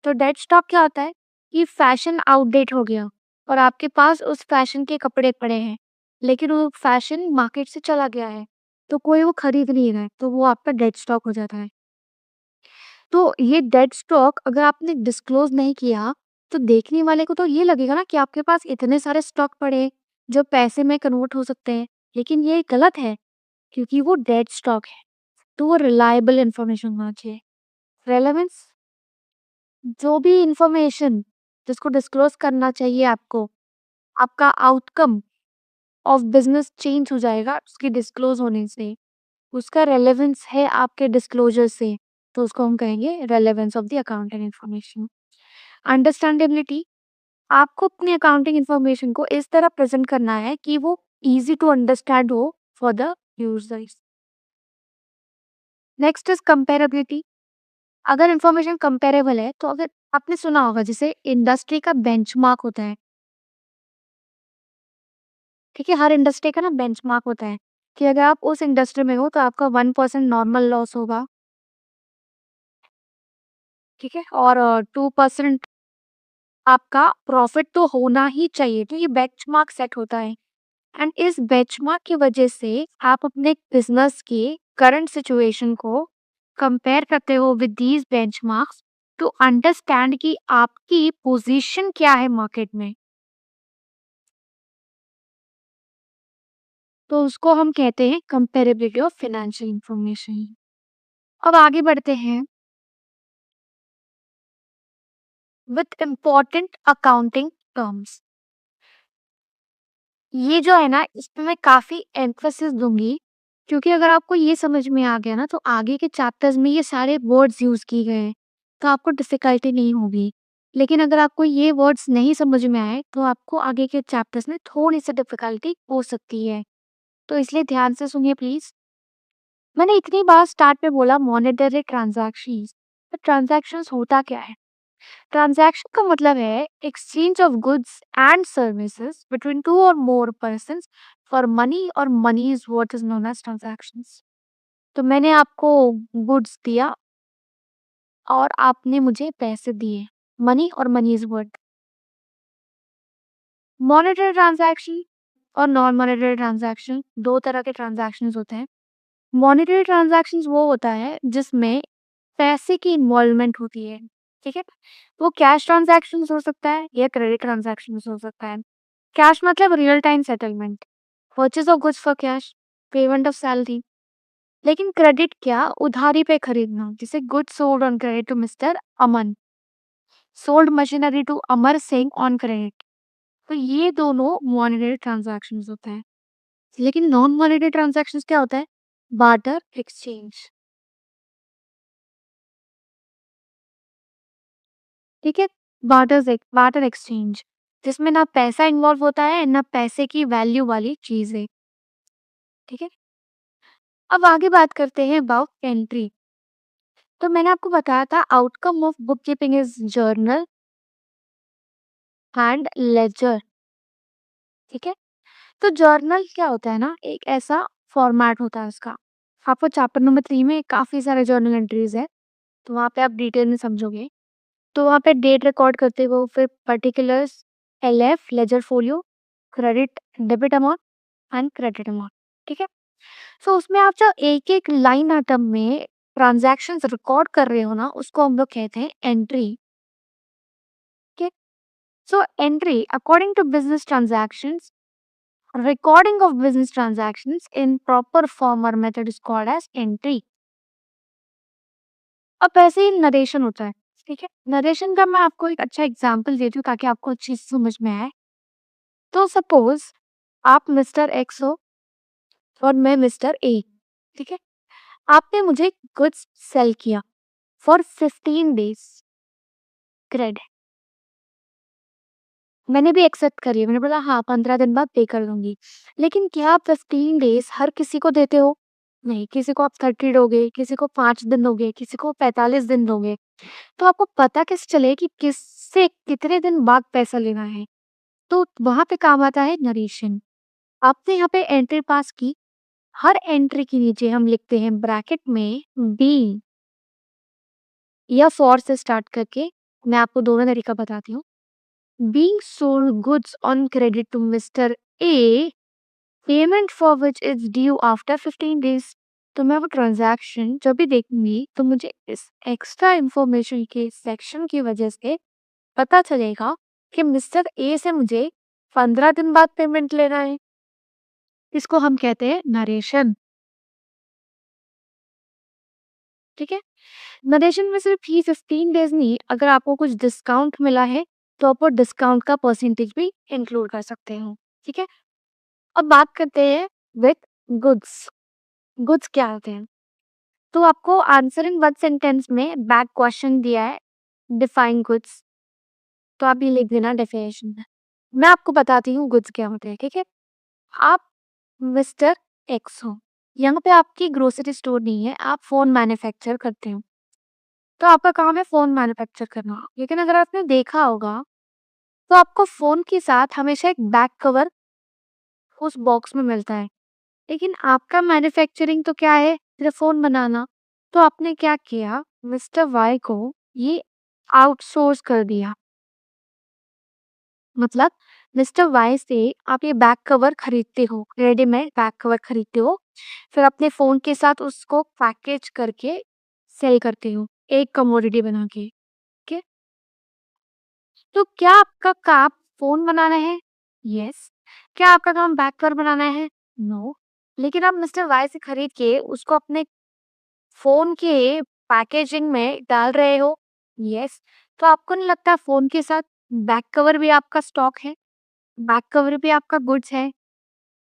तो डेड स्टॉक क्या होता है कि फैशन आउटडेट हो गया और आपके पास उस फैशन के कपड़े पड़े हैं, लेकिन वो फैशन मार्केट से चला गया है, तो कोई वो खरीद नहीं रहा है, तो वो आपका डेड स्टॉक हो जाता है। तो ये डेड स्टॉक अगर आपने डिस्क्लोज नहीं किया तो देखने वाले को तो ये लगेगा ना कि आपके पास इतने सारे स्टॉक पड़े हैं, जो पैसे में कन्वर्ट हो सकते हैं, लेकिन ये गलत है क्योंकि वो डेड स्टॉक है। तो वो रिलायबल इंफॉर्मेशन होना चाहिए। रेलेवेंस, जो भी इंफॉर्मेशन जिसको डिस्क्लोज करना चाहिए आपको, आपका आउटकम ऑफ बिजनेस चेंज हो जाएगा उसके डिस्क्लोज होने से, उसका रेलेवेंस है आपके डिस्क्लोजर से, तो उसको हम कहेंगे relevance of the accounting information. Understandability, आपको अपनी अकाउंटिंग इंफॉर्मेशन को इस तरह प्रेजेंट करना है कि वो इजी टू अंडरस्टैंड हो for the users. Next is comparability, अगर इंफॉर्मेशन कंपेरेबल है तो अगर आपने सुना होगा जैसे इंडस्ट्री का बेंचमार्क होता है, ठीक है, हर इंडस्ट्री का ना बेंचमार्क होता है कि अगर आप उस इंडस्ट्री में हो तो आपका 1% नॉर्मल लॉस होगा, ठीक है, और 2% आपका प्रॉफिट तो होना ही चाहिए। तो ये बेंचमार्क सेट होता है एंड इस बेंचमार्क की वजह से आप अपने बिजनेस के करंट सिचुएशन को कंपेयर करते हो with these benchmarks to understand कि आपकी पोजीशन क्या है मार्केट में। तो उसको हम कहते हैं कंपेरेबिलिटी ऑफ फाइनेंशियल इंफॉर्मेशन। अब आगे बढ़ते हैं विथ इम्पोर्टेंट अकाउंटिंग टर्म्स। ये जो है ना इसमें मैं काफी एम्फेसिस दूंगी क्योंकि अगर आपको ये समझ में आ गया ना तो आगे के चैप्टर्स में ये सारे वर्ड्स यूज किए गए हैं, तो आपको डिफिकल्टी नहीं होगी। लेकिन अगर आपको ये वर्ड्स नहीं समझ में आए तो आपको आगे के चैप्टर्स में थोड़ी सी डिफिकल्टी हो सकती है, तो इसलिए ध्यान से सुनिए प्लीज। मैंने इतनी बार स्टार्ट में बोला मॉनेटरी ट्रांजैक्शंस, तो ट्रांजैक्शंस होता क्या है? ट्रांजैक्शन का मतलब है exchange of goods and services between two और मोर पर्सन्स फॉर मनी, और money is what is known as transactions. तो मैंने आपको गुड्स दिया और आपने मुझे पैसे दिए, मनी और money is what. Monetary transaction और नॉन मॉनेटरी ट्रांजैक्शन दो तरह के ट्रांजैक्शंस होते हैं। मॉनेटरी ट्रांज़ैक्शंस वो होता है जिसमें पैसे की इन्वॉल्वमेंट होती है, ठीक है? वो कैश ट्रांज़ैक्शंस हो सकता है या क्रेडिट ट्रांज़ैक्शंस हो सकता है। कैश मतलब real time settlement, purchase of goods for cash, payment of salary. लेकिन क्रेडिट क्या? उधारी पे खरीदना, जैसे goods sold on credit to mister Aman, sold machinery to Amar Singh on credit. तो ये दोनों मॉनेटरी ट्रांज़ैक्शंस होते हैं। लेकिन नॉन मॉनेटरी ट्रांज़ैक्शंस क्या होता है? बार्टर एक्सचेंज, ठीक है? बार्टर एक्सचेंज, जिसमें ना पैसा इन्वॉल्व होता है, ना पैसे की वैल्यू वाली चीज़ें, ठीक है? अब आगे बात करते हैं अबाउट एंट्री। तो मैंने आपको बताया था outcome of book keeping is journal and ledger, ठीक है? तो जर्नल क्या होता है ना, एक ऐसा फॉर्मेट होता है उसका। आपको चैप्टर नंबर 3 में काफ़ी सारे जर्नल एंट्रीज़ हैं, तो वहाँ पे आप डिटेल में समझोगे। तो वहाँ पे डेट रिकॉर्ड करते हो, फिर particulars, LF ledger folio, credit debit amount and credit amount, ठीक है? सो उसमें आप जो एक-एक लाइन आइटम में ट्रांज़ैक्शंस रिकॉर्ड कर रहे हो ना, उसको हम लोग कहते हैं एंट्री, ठीक है? So entry according to business transactions, recording of business transactions in proper form or method is called as entry। अब ऐसे ही नरेशन होता है, ठीक है? नरेशन का मैं आपको एक अच्छा एग्जांपल देती हूँ ताकि आपको अच्छी से समझ में आए। तो सपोज आप मिस्टर एक्स हो और मैं मिस्टर ए, ठीक है? आपने मुझे गुड्स सेल किया फॉर 15 डेज, क्रेडिट मैंने भी एक्सेप्ट करी है। मैंने बोला हाँ 15 दिन बाद पे कर दूंगी। लेकिन क्या आप 15 डेज हर किसी को देते हो? नहीं, किसी को आप 30 दोगे, किसी को 5 दिन दोगे, किसी को 45 दिन दोगे। तो आपको पता कैसे चले कि किससे कितने दिन बाद पैसा लेना है? तो वहां पे काम आता है नरेशन। आपने यहाँ पे एंट्री पास की, हर एंट्री के नीचे हम लिखते हैं ब्रैकेट में बी या फॉर से स्टार्ट करके। मैं आपको दोनों तरीका बताती हूँ। Being sold goods on credit to mister A, payment for which is due after 15 days. तो मैं वो ट्रांजैक्शन जब भी देखूंगी तो मुझे इस एक्स्ट्रा इंफॉर्मेशन के सेक्शन की वजह से पता चलेगा कि मिस्टर ए से मुझे 15 दिन बाद पेमेंट लेना है। इसको हम कहते हैं नरेशन, ठीक है? नरेशन में सिर्फ ही 15 डेज नहीं, अगर आपको कुछ डिस्काउंट मिला है तो आप वो डिस्काउंट का परसेंटेज भी इंक्लूड कर सकते हो, ठीक है? अब बात करते हैं विथ गुड्स। गुड्स क्या होते हैं? तो आपको आंसर इन वन सेंटेंस में बैक क्वेश्चन दिया है, डिफाइन गुड्स। तो आप ये लिख देना डेफिनेशन में। मैं आपको बताती हूँ गुड्स क्या होते हैं, ठीक है? आप मिस्टर एक्स हो, यहाँ पे आपकी ग्रोसरी स्टोर नहीं है, आप फोन मैन्युफैक्चर करते हो। तो आपका काम है फोन मैन्युफैक्चर करना। लेकिन अगर आपने देखा होगा तो आपको फोन के साथ हमेशा एक बैक कवर उस बॉक्स में मिलता है। लेकिन आपका मैन्युफैक्चरिंग तो क्या है? सिर्फ फोन बनाना। तो आपने क्या किया? मिस्टर वाई को ये आउटसोर्स कर दिया। मतलब मिस्टर वाई से आप ये बैक कवर खरीदते हो, रेडीमेड बैक कवर खरीदते हो, फिर अपने फोन के साथ उसको पैकेज करके सेल करते हो, एक कमोडिटी बना के, ठीक है? तो क्या आपका काम फ़ोन बनाना है? यस। क्या आपका काम बैक कवर बनाना है? नो। लेकिन आप मिस्टर वाई से खरीद के उसको अपने फ़ोन के पैकेजिंग में डाल रहे हो? यस। तो आपको नहीं लगता फ़ोन के साथ बैक कवर भी आपका स्टॉक है? बैक कवर भी आपका गुड्स है?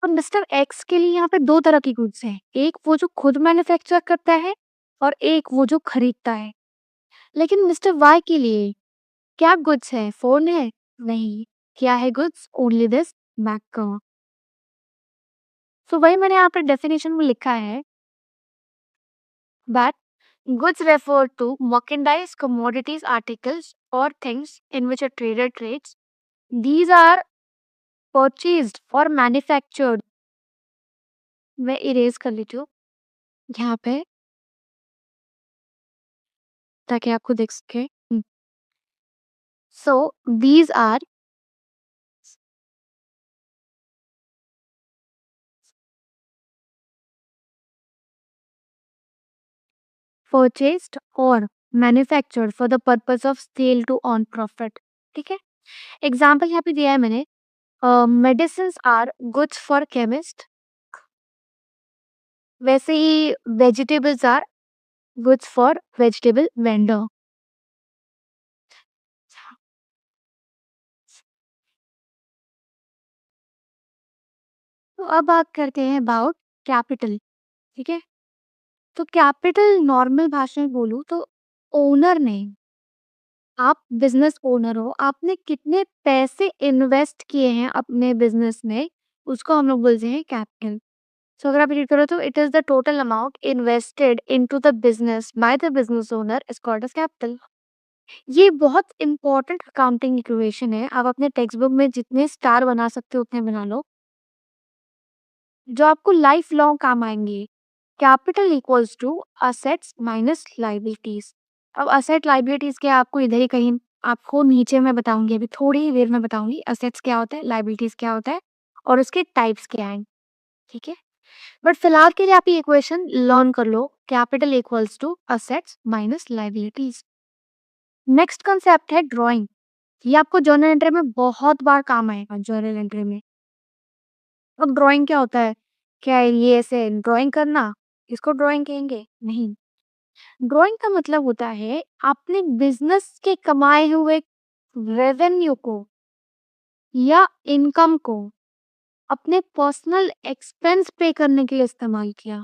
और मिस्टर एक्स के लिए यहाँ पे 2 तरह की गुड्स हैं। एक वो जो खुद मैन्युफैक्चर करता है और एक वो जो खरीदता है। लेकिन मिस्टर वाई के लिए क्या गुड्स है? फ़ोन है? नहीं। क्या है गुड्स? ओनली दिस मैक। सो वही मैंने यहाँ पे डेफिनेशन में लिखा है that goods refer to merchandise, commodities, articles or things in which a trader trades. These are purchased or manufactured। मैं इरेज कर लेती हूँ यहाँ पे ताकि आपको दिख सके। सो these are purchased or manufactured for the purpose of sale to earn profit. ठीक है, एग्जाम्पल यहाँ पे दिया है मैंने, medicines are goods for chemist, वैसे ही vegetables are goods for vegetable vendor. तो अब बात करते हैं अबाउट कैपिटल। ठीक है, तो कैपिटल नॉर्मल भाषा में बोलूं तो ओनर ने, आप बिजनेस ओनर हो, आपने कितने पैसे इन्वेस्ट किए हैं अपने बिजनेस में, उसको हम लोग बोलते हैं कैपिटल। सो अगर आप रीड करो तो it is the total amount invested into the business by the business owner is called as capital. ये बहुत इंपॉर्टेंट अकाउंटिंग इक्वेशन है, आप अपने टेक्स्ट बुक में जितने स्टार बना सकते हो उतने बना लो, जो आपको लाइफ लॉन्ग काम आएंगे। Capital equals to assets minus liabilities. अब असेट लाइबिलिटीज क्या है, आपको इधर ही कहीं, आपको नीचे में बताऊंगी, अभी थोड़ी ही देर में बताऊंगी असेट्स क्या होता है, लाइबिलिटीज क्या होता है और उसके टाइप्स क्या हैं। ठीक है, बट फिलहाल के लिए आप ये इक्वेशन लर्न कर लो, capital equals to assets minus liabilities. Next concept है ड्राइंग। ये आपको जर्नल एंट्री में बहुत बार काम आएगा, जर्नल एंट्री में। अब ड्राइंग क्या होता है, क्या ये ऐसे ड्राइंग करना, इसको ड्राइंग कहेंगे? नहीं, ड्राइंग का मतलब होता है अपने बिजनेस के कमाए हुए रेवेन्यू को या इनकम को अपने पर्सनल एक्सपेंस पे करने के लिए इस्तेमाल किया।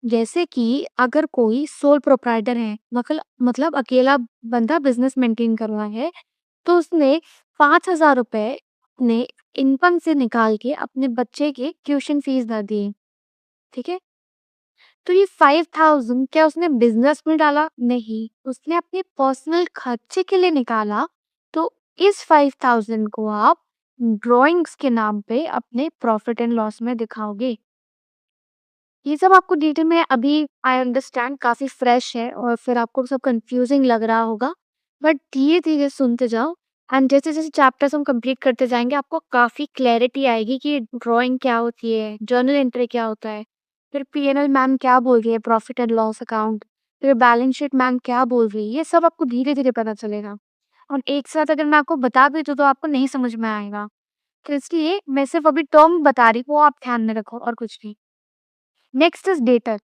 जैसे कि अगर कोई सोल प्रोप्राइटर है, मतलब अकेला बंदा बिजनेस मेंटेन कर रहा है, तो उसने 5,000 रुपए अपने इनकम से निकाल के अपने बच्चे के ट्यूशन फीस भर दिए। ठीक है, तो ये 5,000 क्या उसने बिजनेस में डाला? नहीं, उसने अपने पर्सनल खर्चे के लिए निकाला। तो इस 5,000 को आप ड्राइंग्स के नाम पे अपने प्रॉफिट एंड लॉस में दिखाओगे। ये सब आपको डिटेल में अभी, आई अंडरस्टैंड काफी फ्रेश है और फिर आपको सब कंफ्यूजिंग लग रहा होगा, बट धीरे धीरे सुनते जाओ एंड जैसे जैसे चैप्टर्स हम कंप्लीट करते जाएंगे आपको काफी क्लैरिटी आएगी कि ड्राइंग क्या होती है, जर्नल एंट्री क्या होता है, फिर पीएनएल मैम क्या बोल रही है, प्रॉफिट एंड लॉस अकाउंट, फिर बैलेंस शीट मैम क्या बोल रही है, ये सब आपको धीरे धीरे पता चलेगा। और एक साथ अगर मैं आपको बता भी दूं तो आपको नहीं समझ में आएगा, तो इसलिए मैं सिर्फ अभी टर्म बता रही हूँ, वो आप ध्यान में रखो और कुछ नहीं। Next is debtor.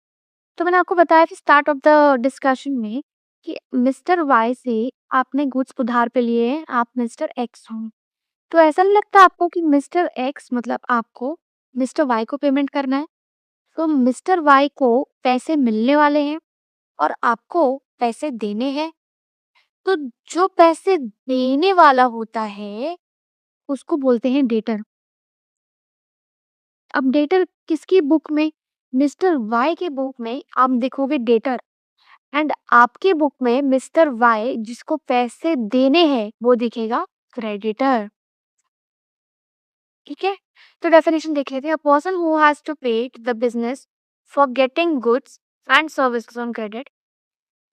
तो मैंने आपको बताया कि स्टार्ट ऑफ द डिस्कशन में कि मिस्टर वाई से आपने गुड्स उधार पे लिए हैं, आप मिस्टर एक्स हो। तो ऐसा नहीं लगता आपको कि मिस्टर एक्स मतलब आपको मिस्टर वाई को पेमेंट करना है? तो मिस्टर वाई को पैसे मिलने वाले हैं और आपको पैसे देने हैं। तो जो पैसे देने वाला होता है उसको बोलते हैं डेटर। अब डेटर किसकी बुक में? मिस्टर वाई के बुक में आप देखोगे डेटर, एंड आपके बुक में मिस्टर वाई जिसको पैसे देने हैं वो दिखेगा क्रेडिटर। ठीक है, तो डेफिनेशन देख लेते हैं। A person who has to pay the business for getting goods and services on credit.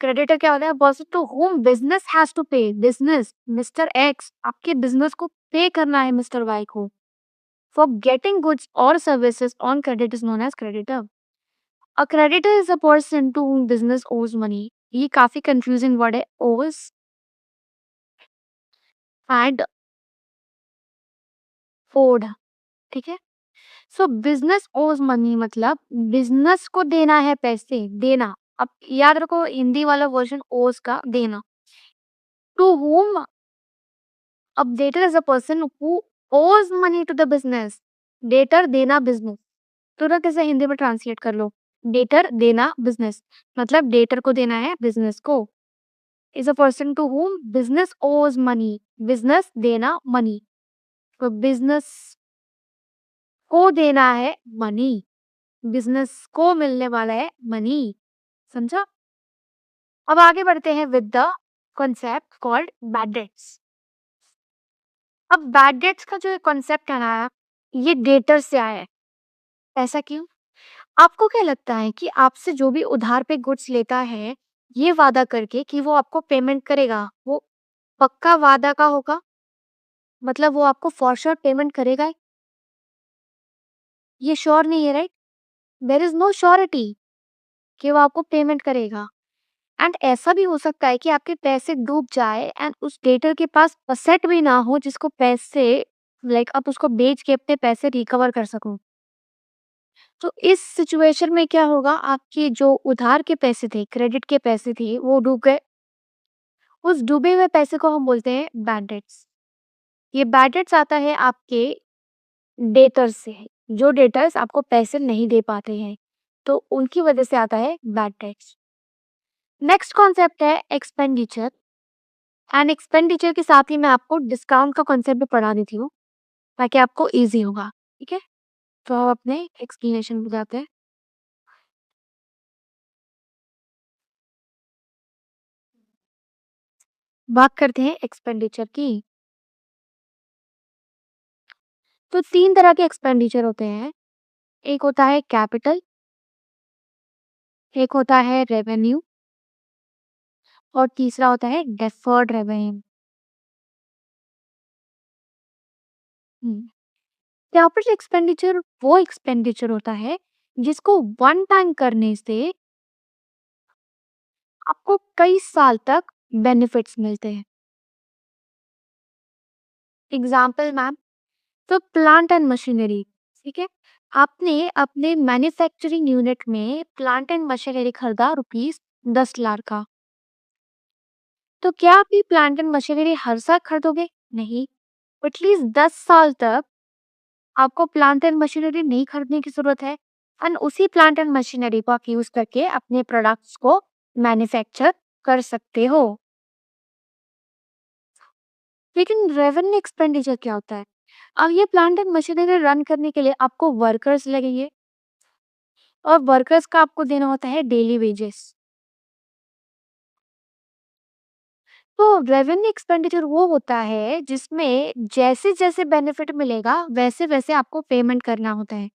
Creditor क्या होता है? Person to whom business has to pay, business mister X आपके बिजनेस को पे करना है मिस्टर वाई को, फॉर गेटिंग गुड्स और services on credit is known as creditor. A creditor is a person to whom business owes money. ये काफी confusing word है, owes and owed। ठीक है, सो बिजनेस ओज मनी मतलब बिजनेस को देना है पैसे, देना। अब याद रखो हिंदी वाला वर्जन ओज का देना। टू whom, अब debtor is a person who owes money to the business. Debtor देना बिजनेस, तुरंत इसे हिंदी में ट्रांसलेट कर लो। डेटर देना बिजनेस मतलब डेटर को देना है बिजनेस को। is a person to whom business owes money, business देना मनी, तो बिजनेस को देना है मनी, बिजनेस को मिलने वाला है मनी। समझा? अब आगे बढ़ते हैं with the concept called bad debts. अब बैड डेट्स का जो कॉन्सेप्ट है ना, ये डेटर से आया है। ऐसा क्यों? आपको क्या लगता है कि आपसे जो भी उधार पे गुड्स लेता है, ये वादा करके कि वो आपको पेमेंट करेगा, वो पक्का वादा का होगा? मतलब वो आपको फॉर श्योर पेमेंट करेगा? ये श्योर नहीं है, right? There is no surety कि वो आपको पेमेंट करेगा। एंड ऐसा भी हो सकता है कि आपके पैसे डूब जाए एंड उस डेटर के पास असेट भी ना हो जिसको पैसे लाइक आप उसको बेच के अपने पैसे रिकवर कर सको। तो इस सिचुएशन में क्या होगा, आपके जो उधार के पैसे थे, क्रेडिट के पैसे थे, वो डूब गए। उस डूबे हुए पैसे को हम बोलते हैं बैड डेट्स। ये बैड डेट्स आता है आपके डेटर्स से, जो डेटर्स आपको पैसे नहीं दे पाते हैं, तो उनकी वजह से आता है बैड डेट्स। नेक्स्ट कॉन्सेप्ट है एक्सपेंडिचर। एंड एक्सपेंडिचर के साथ ही मैं आपको डिस्काउंट का कॉन्सेप्ट भी पढ़ा देती हूँ, ताकि आपको ईज़ी होगा, ठीक है? तो अब अपने एक्सप्लेनेशन पे जाते हैं। बात करते हैं एक्सपेंडिचर की। तो 3 तरह के एक्सपेंडिचर होते हैं। एक होता है कैपिटल, एक होता है रेवेन्यू और तीसरा होता है डेफर्ड रेवेन्यू। हुँ। कैपिटल एक्सपेंडिचर वो एक्सपेंडिचर होता है, जिसको वन टाइम करने से आपको कई साल तक बेनिफिट्स मिलते हैं। एग्ज़ाम्पल मैम, तो प्लांट एंड मशीनरी, ठीक है? आपने अपने मैन्युफैक्चरिंग यूनिट में प्लांट एंड मशीनरी खरीदा रुपीज़ 10 लाख का। तो क्या आप ये प्लांट एंड मशीनरी हर साल खरीदोगे? नहीं। एटलीस्ट 10 साल तक आपको प्लांट एंड मशीनरी नहीं खरीदने की ज़रूरत है एंड उसी प्लांट एंड मशीनरी को आप यूज़ करके अपने प्रोडक्ट्स को मैन्युफैक्चर कर सकते हो। लेकिन रेवेन्यू एक्सपेंडिचर क्या होता है? अब ये प्लांट एंड मशीनरी रन करने के लिए आपको वर्कर्स लगेंगे और वर्कर्स का आपको देना होता है डेली वेजेस। तो रेवेन्यू एक्सपेंडिचर वो होता है जिसमें जैसे-जैसे बेनिफिट मिलेगा वैसे-वैसे आपको पेमेंट करना होता है।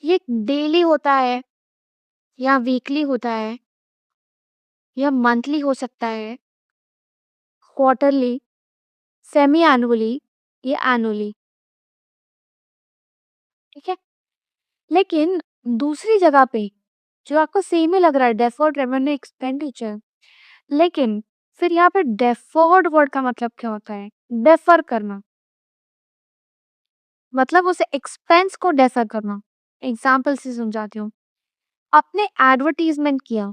ये डेली होता है या वीकली होता है या मंथली हो सकता है, क्वार्टरली, सेमी एनुअली या एनुअली, ठीक है? लेकिन दूसरी जगह पे जो आपको सेम ही लग रहा है डेफर्ड रेवेन्यू एक्सपेंडिचर, लेकिन फिर यहाँ पे डेफर्ड वर्ड का मतलब क्या होता है? डेफर करना, मतलब उसे एक्सपेंस को डेफर करना। एग्जाम्पल से समझाती हूँ। आपने एडवर्टाइजमेंट किया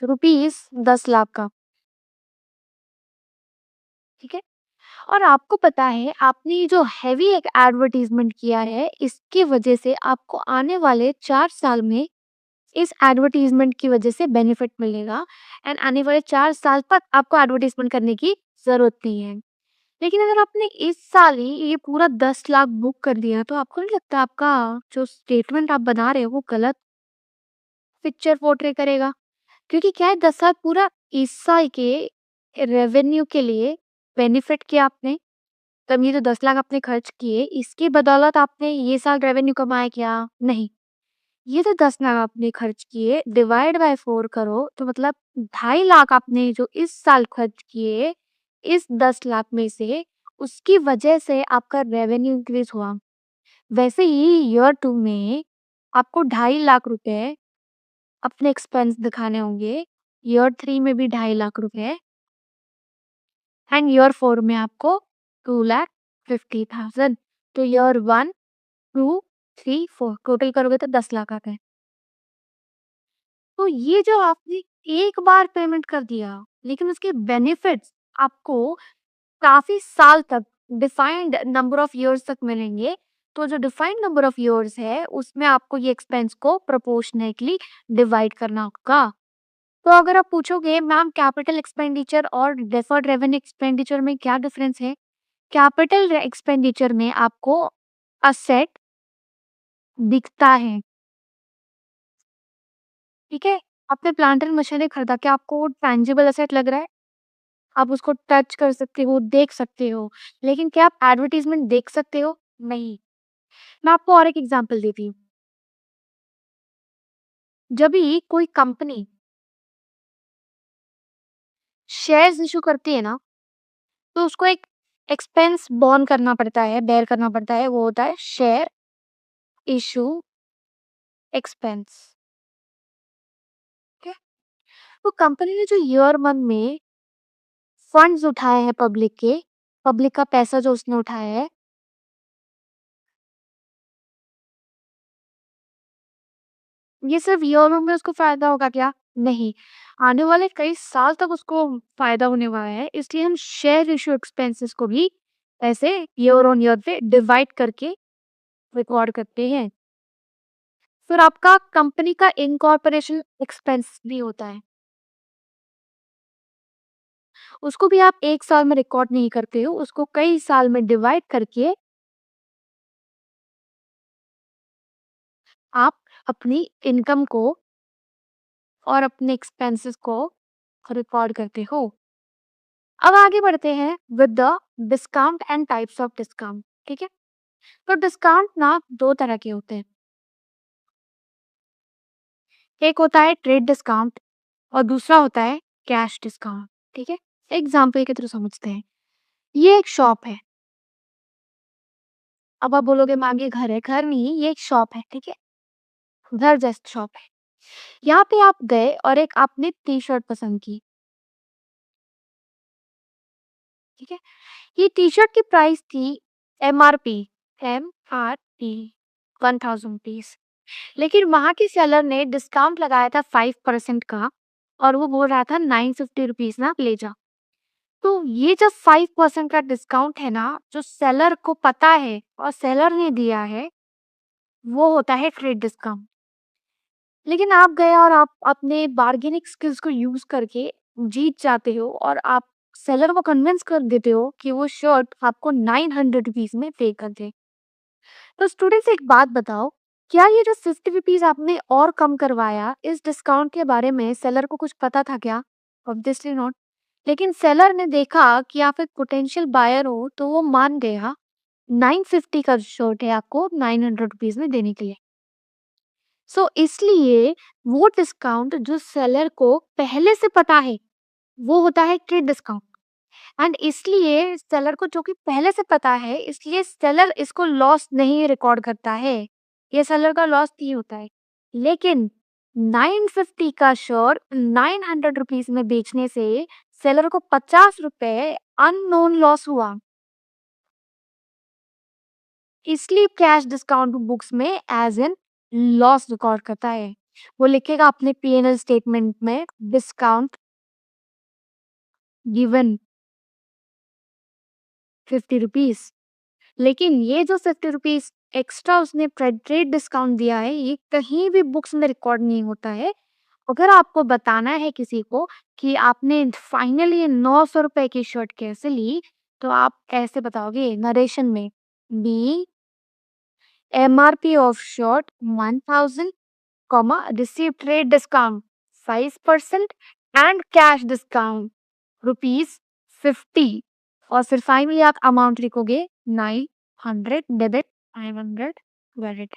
रुपीज 10 लाख का, ठीक है? और आपको पता है आपने ये जो हैवी एक एडवर्टाइजमेंट किया है, इसकी वजह से आपको आने वाले 4 साल में इस एडवर्टाइजमेंट की वजह से बेनिफिट मिलेगा एंड आने वाले 4 साल तक आपको एडवर्टाइजमेंट करने की जरूरत नहीं है। लेकिन अगर आपने इस साल ही ये पूरा 10 लाख बुक कर दिया, तो आपको नहीं लगता आपका जो स्टेटमेंट आप बना रहे हो वो गलत पिक्चर पोर्ट्रे करेगा? क्योंकि क्या है, 10 साल पूरा इस साल के रेवेन्यू के लिए बेनिफिट किया आपने। तब ये जो 10 लाख आपने खर्च किए, इसकी बदौलत आपने ये साल रेवेन्यू कमाया क्या? नहीं। ये जो 10 लाख आपने खर्च किए डिवाइड बाय 4 करो, तो मतलब 2.5 लाख आपने जो इस साल खर्च किए, इस 10 लाख में से उसकी वजह से आपका रेवेन्यू इंक्रीज हुआ। वैसे ही ईयर 2 में आपको 2.5 लाख रुपए अपने एक्सपेंस दिखाने होंगे, ईयर 3 में भी 2.5 लाख रुपए एंड ईयर 4 में आपको 2,50,000। तो ईयर 1, 2, 3, 4 टोटल करोगे तो 10 लाख आता है। तो ये जो आपने एक बार पेमेंट कर दिया, लेकिन उसके बेनिफिट्स आपको काफ़ी साल तक, डिफाइंड नंबर ऑफ इयर्स तक मिलेंगे। तो जो डिफाइंड नंबर ऑफ इयर्स है, उसमें आपको ये एक्सपेंस को प्रोपोर्शनेटली डिवाइड करना होगा। तो अगर आप पूछोगे मैम कैपिटल एक्सपेंडिचर और डेफर्ड रेवेन्यू एक्सपेंडिचर में क्या डिफरेंस है? कैपिटल एक्सपेंडिचर में आपको असेट दिखता है, ठीक है? आपने प्लांट एंड मशीनरी खरीदा, क्या आपको वो टैंजिबल एसेट लग रहा है? आप उसको टच कर सकते हो, देख सकते हो। लेकिन क्या आप एडवर्टाइज़मेंट देख सकते हो? नहीं। मैं आपको और एक एग्ज़ाम्पल देती हूँ। जब भी कोई कंपनी शेयर्स इश्यू करती है ना, तो उसको एक एक्सपेंस बॉर्न करना पड़ता है, बेयर करना पड़ता है, वो होता है शेयर इशू एक्सपेंस। ठीक है? तो कंपनी ने जो ईयर वन में फंड्स उठाए हैं पब्लिक का पैसा जो उसने उठाया है, ये सिर्फ ईयर वन में उसको फायदा होगा क्या? नहीं, आने वाले कई साल तक उसको फायदा होने वाला है। इसलिए हम शेयर इशू एक्सपेंसेस को भी ऐसे ईयर ऑन ईयर पे डिवाइड करके रिकॉर्ड करते हैं। फिर आपका कंपनी का इनकॉर्पोरेशन एक्सपेंस भी होता है। उसको भी आप एक साल में रिकॉर्ड नहीं करते हो, उसको कई साल में डिवाइड करके आप अपनी इनकम को और अपने एक्सपेंसेस को रिकॉर्ड करते हो। अब आगे बढ़ते हैं with the discount and types of discount. ठीक है? तो डिस्काउंट ना दो तरह के होते हैं। एक होता है ट्रेड डिस्काउंट और दूसरा होता है कैश डिस्काउंट। ठीक है? एग्जाम्पल के थ्रू समझते हैं। ये एक शॉप है। अब आप बोलोगे मैम ये घर है। घर नहीं, ये एक शॉप है। ठीक है? घर जैसी शॉप है। यहाँ पे आप गए और एक आपने टी शर्ट पसंद की। ठीक है? ये टी शर्ट की प्राइस थी MRP, MRP 1000 रुपीज। लेकिन वहां के सेलर ने डिस्काउंट लगाया था 5% का और वो बोल रहा था 950 रुपीज ना ले जा। तो ये जो 5% का डिस्काउंट है ना, जो सेलर को पता है और सेलर ने दिया है, वो होता है ट्रेड डिस्काउंट। लेकिन आप गए और आप अपने बार्गेनिंग स्किल्स को यूज करके जीत जाते हो और आप सेलर को कन्विंस कर देते हो कि वो शर्ट आपको 900 रुपीज में पे कर दे। तो स्टूडेंट्स एक बात बताओ, क्या ये जो 50 रुपीज आपने और कम करवाया, इस डिस्काउंट के बारे में सेलर को कुछ पता था क्या? Obviously not. लेकिन सेलर ने देखा कि आप एक पोटेंशियल बायर हो तो वो मान गया 950 का शर्ट है आपको 900 रुपीज में देने के लिए। सो इसलिए वो डिस्काउंट जो सेलर को पहले से पता है, वो होता है ट्रेड डिस्काउंट। एंड इसलिए सेलर को जो कि पहले से पता है, इसलिए सेलर इसको लॉस नहीं रिकॉर्ड करता है। ये सेलर का लॉस नहीं होता है। लेकिन 950 का शर्ट 900 रुपीज में बेचने से सेलर को 50 रुपए अननोन लॉस हुआ। इसलिए कैश डिस्काउंट बुक्स में एज एन लॉस रिकॉर्ड करता है। वो लिखेगा अपने P&L स्टेटमेंट में डिस्काउंट गिवन 50 रुपीज। लेकिन ये जो 50 रुपीज एक्स्ट्रा उसने ट्रेड डिस्काउंट दिया है, ये कहीं भी बुक्स में रिकॉर्ड नहीं होता है। अगर आपको बताना है किसी को कि आपने फाइनली 900 रुपए की शर्ट कैसे ली, तो आप कैसे बताओगे नरेशन में? Be MRP of shirt 1000, receive trade discount 5% and cash discount ₹50। और फिर फाइनली आप अमाउंट लिखोगे 900 डेबिट 900 क्रेडिट।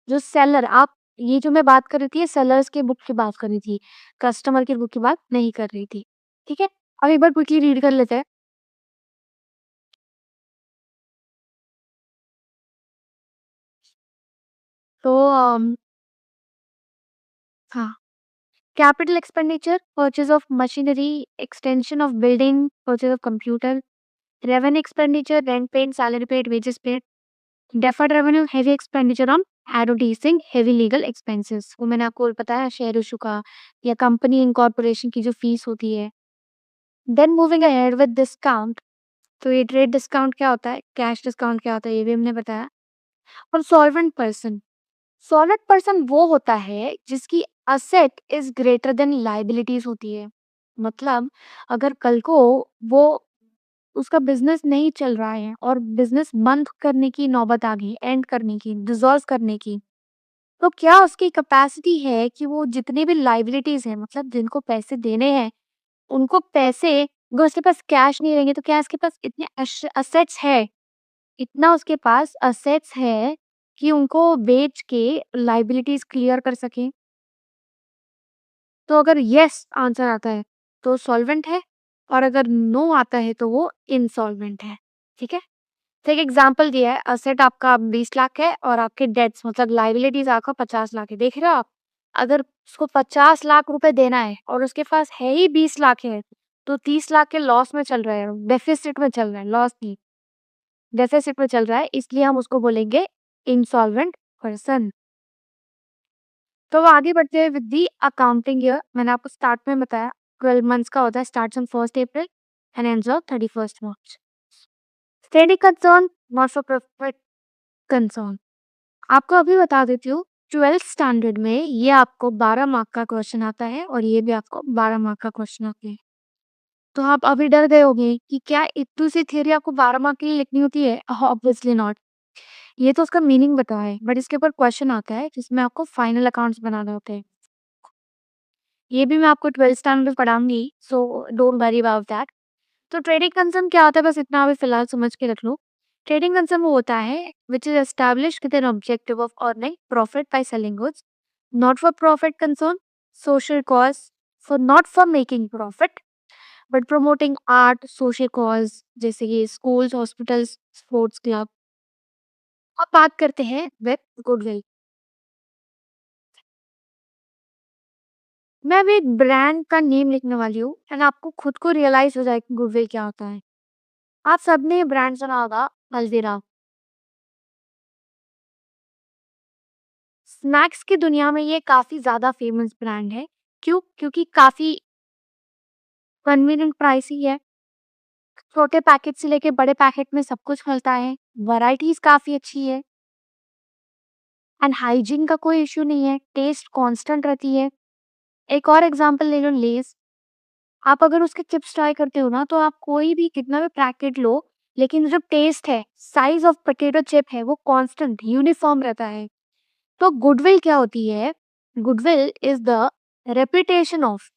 जो सेलर आप ये जो मैं बात कर रही थी, ये सेलर्स के बुक की बात कर रही थी, कस्टमर की बुक की बात नहीं कर रही थी। ठीक है? अब एक बार क्विकली रीड कर लेते हैं। तो हाँ, capital expenditure, purchase of machinery, extension of building, purchase of computer. Revenue expenditure, rent paid, salary paid, wages paid. Deferred revenue, heavy expenditure on advertising, heavy legal expenses. वो मैंने आपको बताया शेयर इशू का या कंपनी इनकॉर्पोरेशन की जो fees होती है। Then moving ahead with discount. तो ये ट्रेड डिस्काउंट क्या होता है, कैश डिस्काउंट क्या होता है, ये भी हमने बताया। और सॉल्वेंट पर्सन वो होता है जिसकी asset is greater then liabilities होती है। मतलब अगर कल को वो उसका बिजनेस नहीं चल रहा है और बिजनेस बंद करने की नौबत आ गई, एंड करने की, डिसॉल्व करने की, तो क्या उसकी कैपेसिटी है कि वो जितने भी लाइबिलिटीज हैं, मतलब जिनको पैसे देने हैं, उनको पैसे, अगर उसके पास कैश नहीं रहेंगे तो क्या उसके पास इतने असेट्स है, इतना उसके पास असेट्स है कि उनको बेच के लाइबिलिटीज क्लियर कर सके? तो अगर यस आंसर आता है तो सॉल्वेंट है और अगर नो आता है तो वो इनसॉल्वेंट है। ठीक है? तो एक एग्जांपल दिया है, असेट आपका 20 लाख है और आपके डेट्स मतलब लायबिलिटीज आपका 50 लाख है। देख रहे हो आप? अगर उसको 50 लाख रुपए देना है और उसके पास है ही 20 लाख है, तो 30 लाख के लॉस में चल रहा है, डेफिसिट में चल रहा है, लॉस नहीं, डेफिसिट में चल रहा है, इसलिए हम उसको बोलेंगे इंसॉल्वेंट पर्सन। तो आगे बढ़ते हैं विद दी अकाउंटिंग ईयर। मैंने आपको स्टार्ट में बताया 12 मंथ्स का होता है, starts on 1st April and ends on 31st March. Study concern, not for profit concern. आपको अभी बता देती हूँ, 12th स्टैंडर्ड में ये आपको 12 मार्क का क्वेश्चन आता है और ये भी आपको 12 मार्क का क्वेश्चन आता है। तो आप अभी डर गए होंगे कि क्या इतनी सी थ्योरी आपको 12 मार्क के लिए लिखनी होती है? Obviously not. ये तो उसका मीनिंग बताया है, बट इसके ऊपर क्वेश्चन आता है जिसमें आपको फाइनल अकाउंट्स बनाने होते हैं। ये भी मैं आपको 12th स्टैंडर्ड में पढ़ाऊंगी, so don't worry about that. तो ट्रेडिंग कंसर्न क्या होता है, बस इतना अभी फिलहाल समझ के रख लो। ट्रेडिंग कंसर्न वो होता है which is established with an objective of earning profit by selling goods, not for profit concern, social cause, for not for making profit but promoting art, social cause जैसे कि स्कूल्स, हॉस्पिटल्स, स्पोर्ट्स क्लब। अब बात करते हैं with goodwill. मैं अभी एक brand का नेम लिखने वाली हूँ एंड आपको खुद को रियलाइज हो जाए कि गुडविल क्या होता है। आप सबने ये ब्रांड सुना होगा, हल्दीराम। स्नैक्स की दुनिया में ये काफी ज्यादा फेमस ब्रांड है। क्यों? क्योंकि काफी कन्वीनियंट प्राइस ही है। छोटे पैकेट से लेके बड़े पैकेट में सब कुछ मिलता है, वैरायटीज काफी अच्छी है एंड हाइजीन का कोई इश्यू नहीं है, टेस्ट कांस्टेंट रहती है। एक और एग्जांपल ले लो, लेस। आप अगर उसके चिप्स ट्राई करते हो ना, तो आप कोई भी कितना भी पैकेट लो, लेकिन जो टेस्ट है, साइज ऑफ पोटैटो चिप है, वो कांस्टेंट यूनिफॉर्म रहता है। तो गुडविल क्या होती है? Goodwill is the reputation of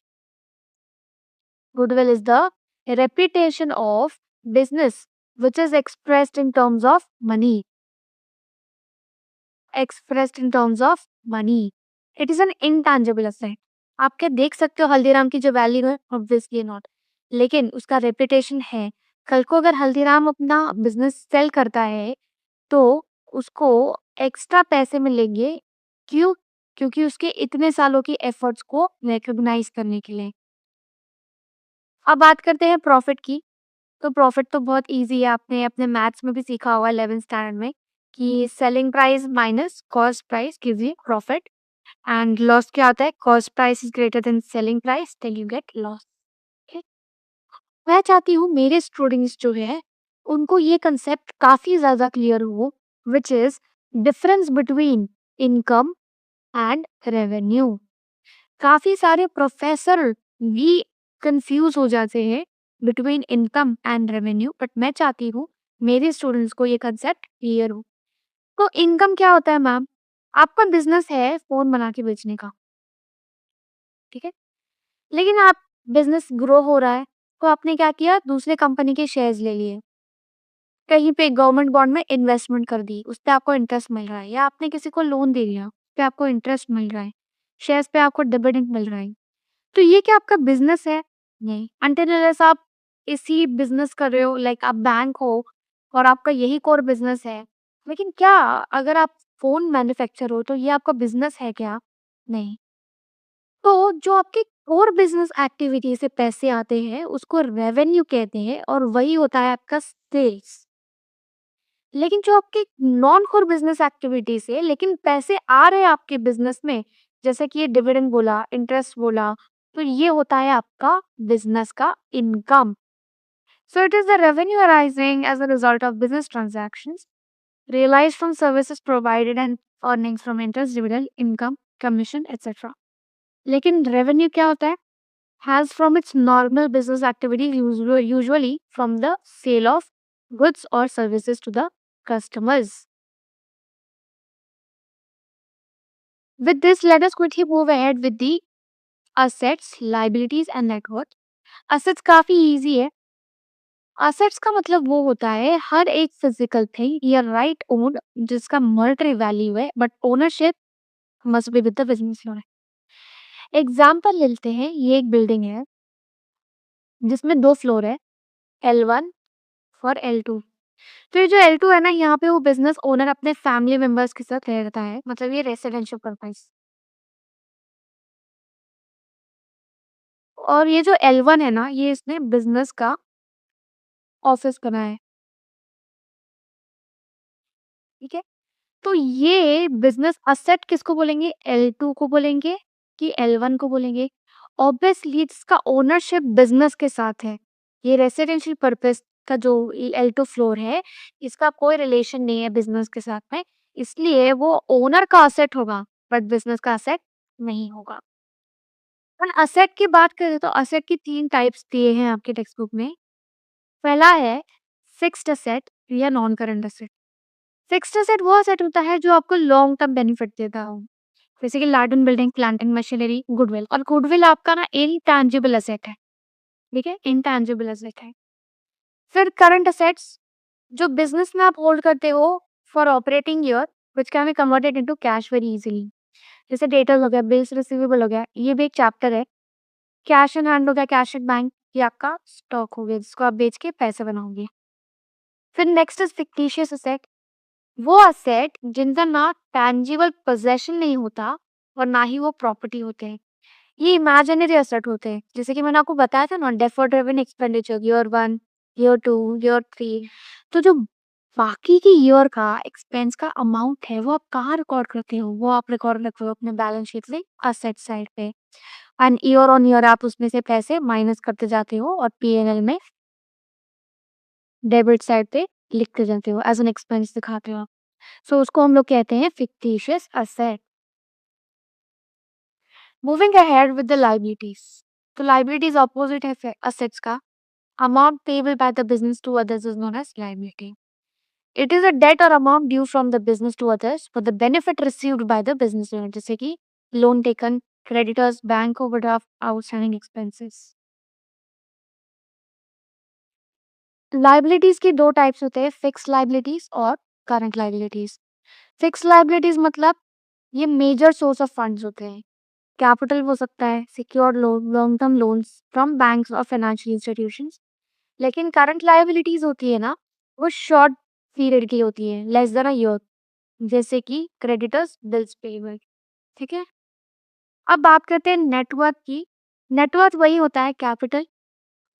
Goodwill is the reputation of business which is expressed in terms of money. Expressed in terms of money. It is an intangible asset. आप क्या देख सकते हो हल्दीराम की जो वैल्यू है? Obviously not. लेकिन उसका रेपुटेशन है। कल को अगर हल्दीराम अपना बिजनेस सेल करता है तो उसको एक्स्ट्रा पैसे मिलेंगे। क्यों? क्योंकि उसके इतने सालों की एफर्ट्स को रिकॉग्नाइज करने के लिए। अब बात करते हैं प्रॉफिट की। तो प्रॉफिट तो बहुत इजी है, आपने अपने मैथ्स में भी सीखा होगा 11th स्टैंडर्ड में कि selling price minus cost price gives you profit and loss क्या होता है? Cost price is greater than selling price, then you get loss. मैं चाहती हूँ मेरे स्टूडेंट्स जो है उनको ये कंसेप्ट काफी ज्यादा क्लियर हो, which is difference between income and revenue. काफी सारे प्रोफेसर भी कंफ्यूज हो जाते हैं between income and revenue, but मैं चाहती हूँ मेरे स्टूडेंट्स को ये कंसेप्ट क्लियर हो। तो इनकम क्या होता है मैम? आपका बिजनेस है फोन बना के बेचने का, ठीक है? लेकिन आप बिजनेस ग्रो हो रहा है, तो आपने क्या किया? दूसरे कंपनी के शेयर्स ले लिए, कहीं पे गवर्नमेंट बॉन्ड में इन्वेस्टमेंट कर दी, उस पे आपको इंटरेस्ट मिल रहा है, या आपने किसी को लोन दे दिया, उस पे आपको इंटरेस्ट मिल रहा है, शेयर्स पे आपको डिविडेंड मिल रहा है। तो ये क्या आपका बिजनेस है? नहीं। अनटिल अनलेस आप इसी बिजनेस कर रहे हो, लाइक आप बैंक हो और आपका यही कोर बिजनेस है। लेकिन क्या अगर आप फोन मैन्युफैक्चर हो तो ये आपका बिजनेस है क्या? नहीं। तो जो आपके कोर बिजनेस एक्टिविटी से पैसे आते हैं उसको रेवेन्यू कहते हैं और वही होता है आपका सेल्स। लेकिन जो आपके नॉन कोर बिजनेस एक्टिविटी से लेकिन पैसे आ रहे हैं आपके बिजनेस में, जैसे कि ये डिविडेंड बोला, इंटरेस्ट बोला, तो ये होता है आपका बिजनेस का income. So it is the revenue arising as a result of business transactions realized from services provided and earnings from interest, dividend, income, commission, etc. लेकिन रेवेन्यू क्या होता है? Has from its normal business activity, usually from the sale of goods or services to the customers. With this, let us quickly move ahead with the assets, liabilities and net worth. Assets काफी easy है। Assets का मतलब वो होता है हर एक physical thing या right own जिसका मॉनेटरी वैल्यू है but ownership must be with the business owner. Example लेते हैं, ये एक बिल्डिंग है जिसमें 2 फ्लोर है, L1 और L2। तो ये जो L2 है ना, यहाँ पे वो बिज़नेस ओनर अपने फैमिली मेंबर्स के साथ रहता है, मतलब ये रेसिडेंशियल पर्पस। और ये जो L1 है ना, ये इसने बिज़नेस का ऑफिस बनाया है, ठीक है? तो ये बिज़नेस असेट किसको बोलेंगे? L2 को बोलेंगे कि L1 को बोलेंगे? ऑब्वियसली इसका ओनरशिप बिज़नेस के साथ है। ये रेसिडेंशियल पर्पस का जो L2 फ्लोर है, इसका कोई रिलेशन नहीं है बिज़नेस के साथ में, इसलिए वो ओनर का असेट होगा, बट बिज़नेस का असेट नहीं होगा। और असेट की बात करें तो असेट की 3 टाइप्स दिए हैं आपके टेक्स्ट बुक में। पहला है फिक्स्ड असेट या non current asset. Fixed asset वो असेट होता है जो आपको लॉन्ग टर्म बेनिफिट देता हो, जैसे कि land and building, plant and machinery, goodwill. और गुडविल आपका ना इनटैंजिबल असेट है, ठीक है? इनटैंजिबल असेट है। फिर करंट असेट्स जो बिजनेस में आप होल्ड करते हो for operating year, which can be converted into cash very easily. जैसे डेटर्स हो गया, बिल्स रिसीवेबल हो गया, ये भी एक चैप्टर है। कैश इन हैंड हो गया, कैश एट बैंक, ये आपका स्टॉक हो गया जिसको आप बेच के पैसे बनाओगे। फिर नेक्स्ट इज फिक्टिशियस असेट, वो असेट जिनका ना टैंजिबल पोजेशन नहीं होता और ना ही वो प्रॉपर्टी होते हैं। ये इमेजिनरी एसेट होते हैं, जैसे कि मैंने आपको बताया था ना, deferred revenue expenditure year 1, year 2, year 3। तो जो बाकी के ईयर का एक्सपेंस का अमाउंट है वो आप कहाँ रिकॉर्ड करते हो? वो आप रिकॉर्ड रखते हो अपने बैलेंस शीट में असेट साइड पे, एंड ईयर ऑन ईयर आप उसमें से पैसे माइनस करते जाते हो और P&L में डेबिट साइड पे लिखते जाते हो, एज एन एक्सपेंस दिखाते हो आप। सो उसको हम लोग कहते हैं fictitious asset. Moving ahead with the liabilities, तो लायबिलिटीज ऑपोजिट है असेट्स का। Amount payable by the business to others is known as liability. It is a debt और amount due from the business to others for the benefit received by the business owner, जैसे कि loan taken, creditors, bank overdraft, outstanding expenses. Liabilities की दो types होते हैं, fix liabilities और current liabilities. Fix liabilities मतलब ये मेजर सोर्स ऑफ फंड्स होते हैं। कैपिटल हो सकता है, secured loan, long term loans from banks और फाइनेंशियल इंस्टीट्यूशंस। लेकिन करंट लायबिलिटीज होती है ना, वो शॉर्ट पीरियड की होती है, लेस देन अ ईयर, जैसे कि क्रेडिटर्स, बिल्स पेबल, ठीक है? अब बात करते हैं नेटवर्थ की। नेटवर्थ वही होता है कैपिटल।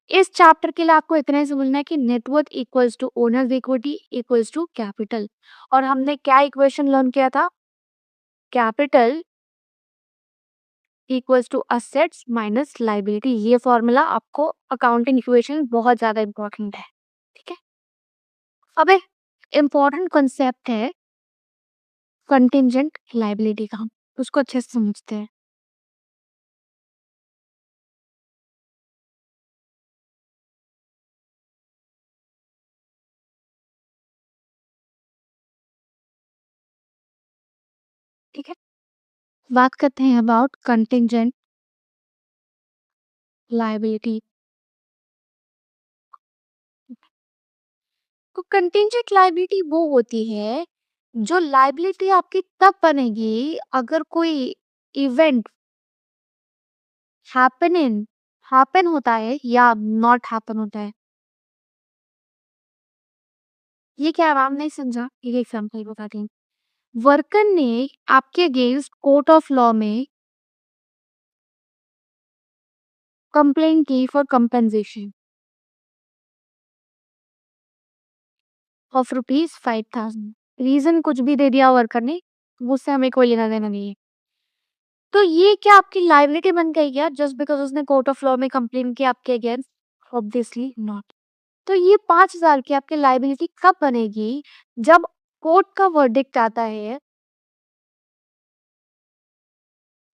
इस चैप्टर के लिए आपको इतना ही समझना है कि net worth equals to owners equity equals to capital. और हमने क्या इक्वेशन लर्न किया था? Capital equals to assets minus liability. ये फॉर्मूला आपको अकाउंटिंग इक्वेशन बहुत ज्यादा इंपॉर्टेंट है, ठीक है? अब एक इम्पॉर्टेंट कॉन्सेप्ट है कंटिंजेंट लायबिलिटी का, उसको अच्छे से समझते हैं। ठीक है, बात करते हैं अबाउट कंटिंजेंट लायबिलिटी। तो कंटिंजेंट लायबिलिटी वो होती है जो लायबिलिटी आपकी तब बनेगी अगर कोई इवेंट हैपन हैपन होता है या नॉट हैपन होता है। ये क्या आप नहीं समझा? एक एग्जांपल बताती हूँ। वर्कर ने आपके अगेंस्ट कोर्ट ऑफ लॉ में कंप्लेंट की फॉर कंपेंसेशन ऑफ ₹5,000। रीजन कुछ भी दे दिया वर्कर ने, मुझसे हमें कोई लेना देना नहीं है। तो ये क्या आपकी लायबिलिटी बन गई क्या जस्ट बिकॉज उसने कोर्ट ऑफ लॉ में कंप्लेन किया आपके अगेंस्ट? Obviously not. तो ये 5,000 की आपकी लायबिलिटी कब बनेगी? जब कोर्ट का वर्डिक्ट आता है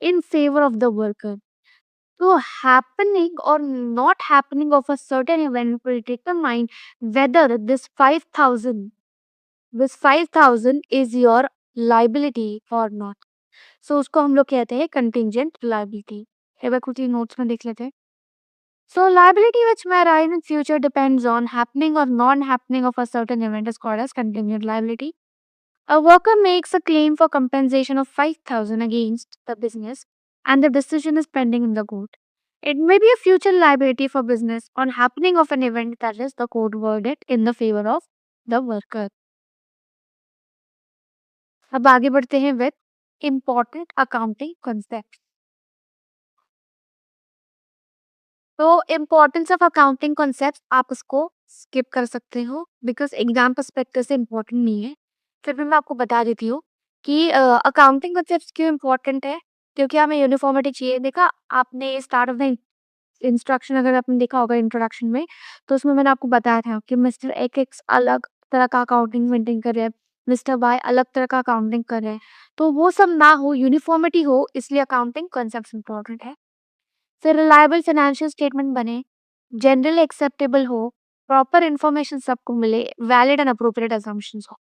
in favour of the worker. So happening or not happening of a certain event will determine whether this 5,000 is your liability or not. So उसको हम लोग कहते हैं contingent liability। एक बार कुछ नोट्स में देख लेते हैं। So liability which may arise in future depends on happening or non-happening of a certain event is called as contingent liability. A worker makes a claim for compensation of 5,000 against the business and the decision is pending in the court. It may be a future liability for business on happening of an event that is the court verdict in the favor of the worker. अब आगे बढ़ते हैं with important accounting concept. तो importance of accounting concept आप उसको skip कर सकते हो बिकॉज एग्जाम पर्सपेक्टिव से इम्पोर्टेंट नहीं है। फिर भी मैं आपको बता देती हूँ कि अकाउंटिंग कॉन्सेप्ट क्यों इम्पोर्टेंट है, क्योंकि हमें यूनिफॉर्मिटी चाहिए। देखा आपने स्टार्ट ऑफ द इंस्ट्रक्शन, अगर आपने देखा होगा इंट्रोडक्शन में, तो उसमें मैंने आपको बताया था कि मिस्टर एक्स अलग तरह का अकाउंटिंग मेंटेन कर रहे हैं, मिस्टर वाई अलग तरह का अकाउंटिंग कर रहे हैं। तो वो सब ना हो, यूनिफॉर्मिटी हो, इसलिए अकाउंटिंग कॉन्सेप्ट इंपॉर्टेंट है। फिर रिलायबल फाइनेंशियल स्टेटमेंट बने, जनरली एक्सेप्टेबल हो, प्रॉपर इन्फॉर्मेशन सबको मिले, वैलिड एंड अप्रोप्रिएट असम्पशंस हो।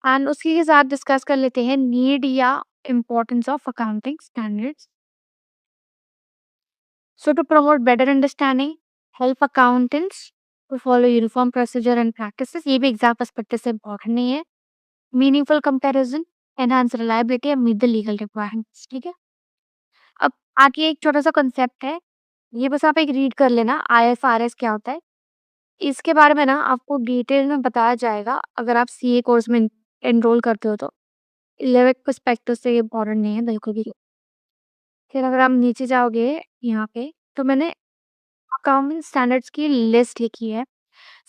एंड उसी के साथ डिस्कस कर लेते हैं नीड या importance of accounting standards. So to promote better understanding, help accountants to follow uniform procedure and practices, ये भी एग्जाम पर्सपेक्टिव से इम्पोर्टेंट नहीं है। Meaningful comparison, enhance reliability and meet the legal requirements. ठीक है। अब आगे एक छोटा सा कंसेप्ट है, ये बस आप एक रीड कर लेना, आईएफआरएस क्या होता है। इसके बारे में ना आपको डिटेल में बताया जाएगा अगर आप सीए कोर्स में एनरोल करते हो तो। 11 पर्सपेक्टिव से इम्पोर्टेंट नहीं है बिल्कुल भी। फिर अगर आप नीचे जाओगे यहाँ पे, तो मैंने अकाउंटिंग स्टैंडर्ड्स की लिस्ट लिखी है।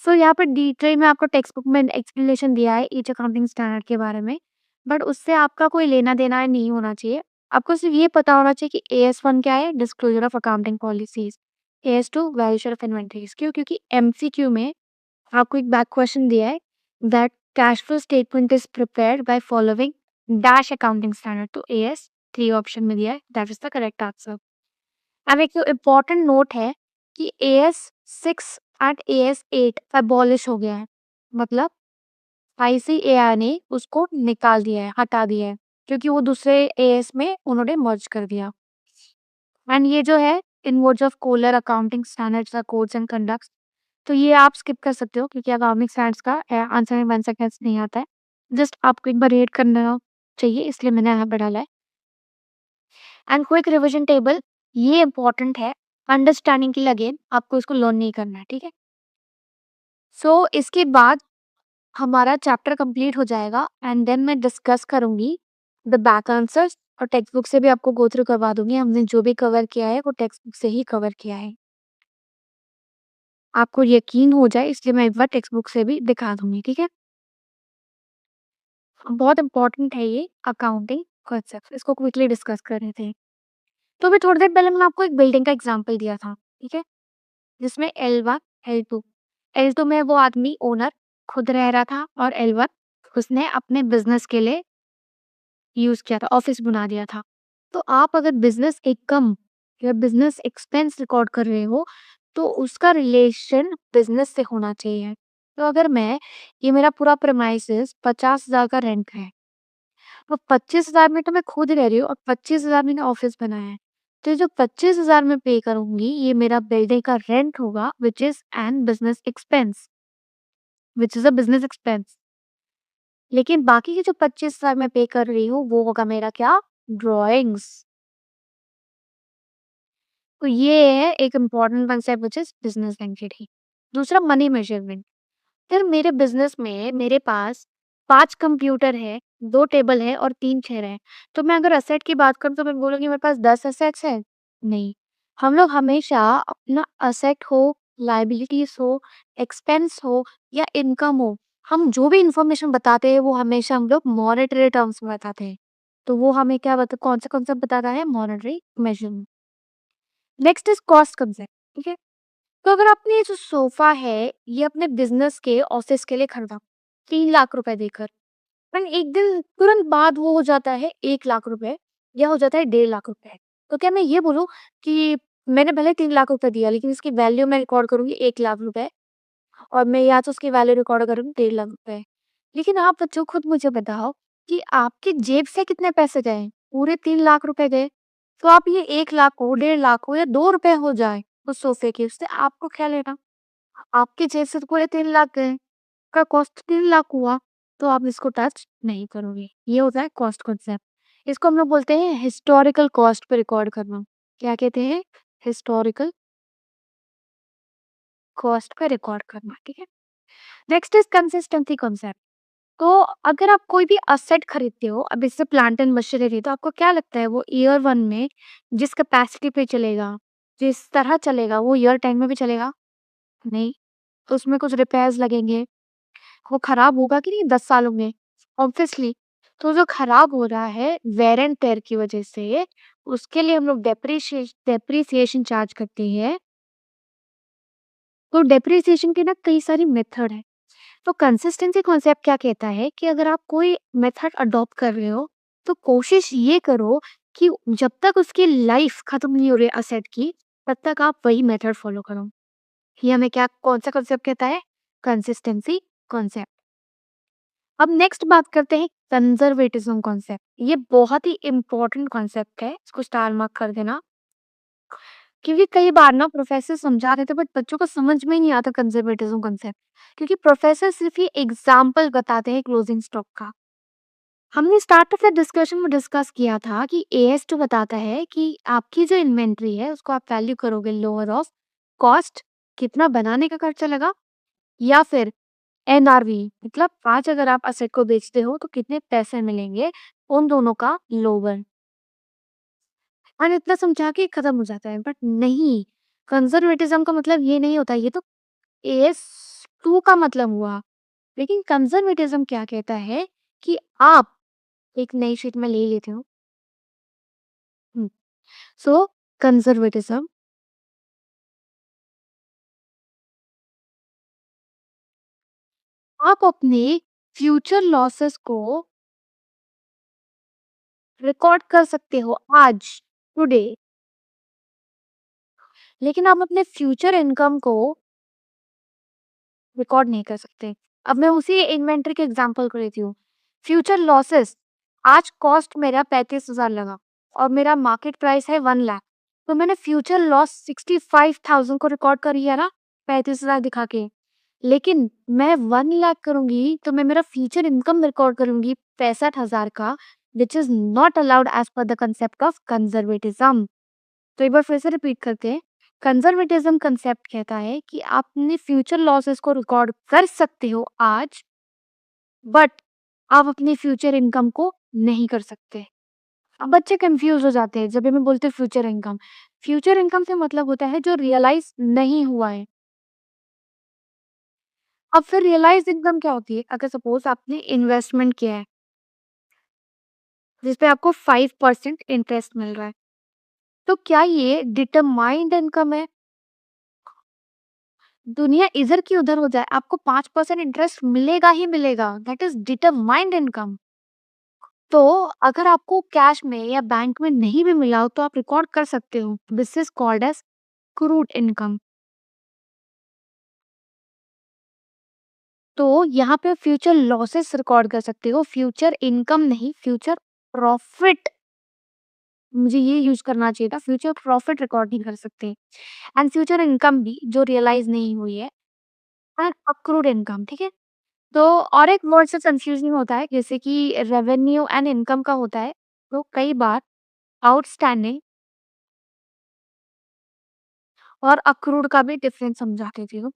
सो यहाँ पर डिटेल में आपको टेक्स्ट बुक में एक्सप्लेनेशन दिया है ईच अकाउंटिंग स्टैंडर्ड के बारे में, बट उससे आपका कोई लेना देना नहीं होना चाहिए। आपको सिर्फ ये पता होना चाहिए कि AS1 क्या है, disclosure of accounting policies, AS2 valuation of inventories. क्यों? क्योंकि एमसीक्यू में आपको एक बैक क्वेश्चन दिया है that cash flow statement is prepared by following dash accounting standard, तो AS3 ऑप्शन में दिया है, that is the correct answer. अब एक इम्पोर्टेंट नोट है कि AS6 एंड AS8 अबॉलिश हो गया है, मतलब ICAI ने उसको निकाल दिया है, हटा दिया है, क्योंकि वो दूसरे AS में उन्होंने मर्ज कर दिया। एंड ये जो है inwards of collar accounting standards codes and conducts, तो ये आप स्किप कर सकते हो क्योंकि अकाउंटिंग स्टैंडर्ड्स का आंसर में 1 सेकंड्स नहीं आता है। जस्ट आपको एक बार रीड करना चाहिए, इसलिए मैंने यहाँ पे डाला है। एंड क्विक रिवीजन टेबल, ये इंपॉर्टेंट है अंडरस्टैंडिंग के लिए, अगेन आपको इसको लर्न नहीं करना है, ठीक है। सो इसके बाद हमारा चैप्टर कंप्लीट हो जाएगा एंड देन मैं डिस्कस करूंगी द बैक आंसर्स, और टेक्स्ट बुक से भी आपको गो थ्रू करवा दूंगी। हमने जो भी कवर किया है वो टेक्स्ट बुक से ही कवर किया है, आपको यकीन हो जाए इसलिए मैं एक बार टेक्स्ट बुक से भी दिखा दूंगी, ठीक है। बहुत इंपॉर्टेंट है ये अकाउंटिंग कॉन्सेप्ट, इसको क्विकली डिस्कस कर रहे थे। तो अभी थोड़ी देर पहले मैंने आपको एक बिल्डिंग का एग्जाम्पल दिया था, ठीक है, जिसमें L1 L2, L2 में वो आदमी ओनर खुद रह रहा था और L1 उसने अपने बिजनेस के लिए यूज किया था, ऑफिस बना दिया था। तो आप अगर बिजनेस इनकम या बिजनेस एक्सपेंस रिकॉर्ड कर रहे हो तो उसका रिलेशन बिजनेस से होना चाहिए। तो अगर मैं, ये मेरा पूरा प्रेमाइसिस 50,000 का रेंट है, तो 25,000 में तो मैं खुद रह रही हूँ और 25,000 मैंने ऑफिस बनाया है। तो ये जो 25,000 मैं पे करूंगी ये मेरा बिल्डिंग का रेंट होगा which is an business expense, which is a business expense. लेकिन बाकी के जो 25,000 मैं पे कर रही हूँ वो होगा मेरा क्या, ड्रॉइंग्स। तो ये है एक important concept which is business entity. दूसरा मनी मेजरमेंट। फिर मेरे बिजनेस में मेरे पास 5 कंप्यूटर है, 2 टेबल है और 3 चेयर है। तो मैं अगर असेट की बात करूँ तो मैं बोलूँगी मेरे पास 10 असेट्स है? नहीं। हम लोग हमेशा अपना असेट हो, लायबिलिटीज़ हो, एक्सपेंस हो या इनकम हो, हम जो भी इन्फॉर्मेशन बताते हैं वो हमेशा हम लोग मॉनेटरी टर्म्स में बताते हैं। तो वो हमें क्या बता, कौन-सा कॉन्सेप्ट बताता है, monetary measurement. Next is cost concept, ठीक है? तो अगर आपने ये जो सोफा है, ये अपने बिज़नेस के ऑफिस के लिए खरीदा, 3 लाख रुपए देकर, पर एक दिन तुरंत बाद वो हो जाता है 1 लाख रुपए या हो जाता है 1.5 लाख रुपए। तो क्या मैं ये बोलूँ कि मैंने भले 3 लाख रुपए दिया लेकिन इसकी वैल्यू मैं रिकॉर्ड करूँगी 1 लाख रुपए और मैं या तो उसकी वैल्यू रिकॉर्ड करूँगी 1.5 लाख रुपए। लेकिन आप बच्चों खुद मुझे बताओ कि आपकी जेब से कितने पैसे गए? पूरे 3 लाख रुपए गए। तो आप ये 1 लाख हो, 1.5 लाख हो या 2 रुपए हो जाए उस सोफे के, उससे आपको क्या लेना? आपकी जेब से तो पूरे 3 लाख गए, का कॉस्ट 3 लाख हुआ, तो आप इसको टच नहीं करोगे। ये होता है कॉस्ट कॉन्सेप्ट। इसको हम लोग बोलते हैं हिस्टोरिकल कॉस्ट पे रिकॉर्ड करना। क्या कहते हैं? हिस्टोरिकल कॉस्ट पे रिकॉर्ड करना, ठीक है? Next is consistency concept. तो अगर आप कोई भी असेट खरीदते हो, अब इससे प्लांट एंड मशीनरी, तो आपको क्या लगता है वो ईयर 1 में जिस कैपेसिटी पे चलेगा, जिस तरह चलेगा, वो ईयर 10 में भी चलेगा? नहीं। तो उसमें कुछ रिपेयर्स लगेंगे, वो खराब होगा कि नहीं 10 सालों में? ऑब्वियसली। तो जो खराब हो रहा है वेयर एंड टेयर की वजह से, उसके लिए हम लोग डेप्रिसिएशन चार्ज करते हैं। तो डेप्रिसिएशन के ना कई सारी मेथड है। तो कंसिस्टेंसी कॉन्सेप्ट क्या कहता है कि अगर आप कोई मेथड अडॉप्ट कर रहे हो, तो कोशिश ये करो कि जब तक उसकी लाइफ खत्म नहीं हो रही असेट की, तब तक आप वही मेथड फॉलो करो। ये हमें क्या कौन सा कॉन्सेप्ट कहता है? Consistency concept. अब नेक्स्ट बात करते हैं कंजर्वेटिज्म कॉन्सेप्ट। ये बहुत ही इंपॉर्टेंट कॉन्सेप्ट है, इसको स्टार मार्क कर देना। क्योंकि कई बार ना प्रोफेसर समझा रहे थे बट बच्चों को समझ में ही नहीं आता कंजर्वेटिज्म कॉन्सेप्ट, क्योंकि प्रोफेसर सिर्फ ये एग्जाम्पल बताते हैं क्लोजिंग स्टॉक का। हमने स्टार्ट ऑफ द डिस्कशन में डिस्कस किया था कि एएस2 बताता है कि आपकी जो इन्वेंट्री है उसको आप वैल्यू करोगे लोअर ऑफ कॉस्ट, कितना बनाने का खर्चा लगा, या फिर एनआरवी मतलब आज अगर आप असेट को बेचते हो तो कितने पैसे मिलेंगे, उन दोनों का लोअर। और इतना समझा के खत्म हो जाता है, बट नहीं, कंजर्वेटिज्म का मतलब ये नहीं होता। ये तो एएस2 का मतलब हुआ। लेकिन कंजर्वेटिज्म क्या कहता है कि आप एक नई शीट में ले लेते हो। सो कंजर्वेटिज्म, आप अपने फ्यूचर लॉसेस को रिकॉर्ड कर सकते हो आज, टुडे, लेकिन आप अपने फ्यूचर इनकम को रिकॉर्ड नहीं कर सकते। अब मैं उसी इन्वेंटरी के एग्जांपल को लेती हूँ। फ्यूचर लॉसेस, आज कॉस्ट मेरा 35,000 लगा और मेरा मार्केट प्राइस है 1 लाख। तो मैंने फ्यूचर लॉस 65,000 को रिकॉर्ड कर लिया ना 35,000 दिखा के। लेकिन मैं 1 लाख करूँगी तो मैं मेरा फ्यूचर इनकम रिकॉर्ड करूँगी 65,000 का, which is not allowed as per the concept of conservatism. तो एक बार फिर से रिपीट करते हैं। कंजर्वेटिज्म कंसेप्ट कहता है कि आप अपने फ्यूचर लॉसेस को रिकॉर्ड कर सकते हो आज, बट आप अपनी फ्यूचर इनकम को नहीं कर सकते। अब बच्चे कंफ्यूज हो जाते हैं जब हमें बोलते हैं फ्यूचर इनकम। फ्यूचर इनकम से मतलब होता है जो रियलाइज नहीं हुआ है। अब फिर रियलाइज इनकम क्या होती है? अगर सपोज आपने इन्वेस्टमेंट किया है जिसपे आपको 5% इंटरेस्ट मिल रहा है, तो क्या ये डिटरमाइंड इनकम है? दुनिया इधर की उधर हो जाए, आपको 5% इंटरेस्ट मिलेगा ही मिलेगा। That is determined income. तो अगर आपको कैश में या बैंक में नहीं भी मिला हो तो आप रिकॉर्ड कर सकते हो। This is called as crude income. तो यहाँ पे फ्यूचर लॉसेस रिकॉर्ड कर सकते हो, फ्यूचर इनकम नहीं, फ्यूचर प्रॉफिट। मुझे ये यूज करना चाहिए था, फ्यूचर प्रॉफिट रिकॉर्ड नहीं कर सकते। एंड फ्यूचर इनकम भी जो रियलाइज नहीं हुई है, एंड अक्रूड इनकम, ठीक है। तो और एक वर्ड से कंफ्यूजिंग होता है जैसे कि रेवेन्यू एंड इनकम का होता है। तो कई बार आउटस्टैंडिंग और अक्रूड का भी डिफरेंस समझा देती हूँ।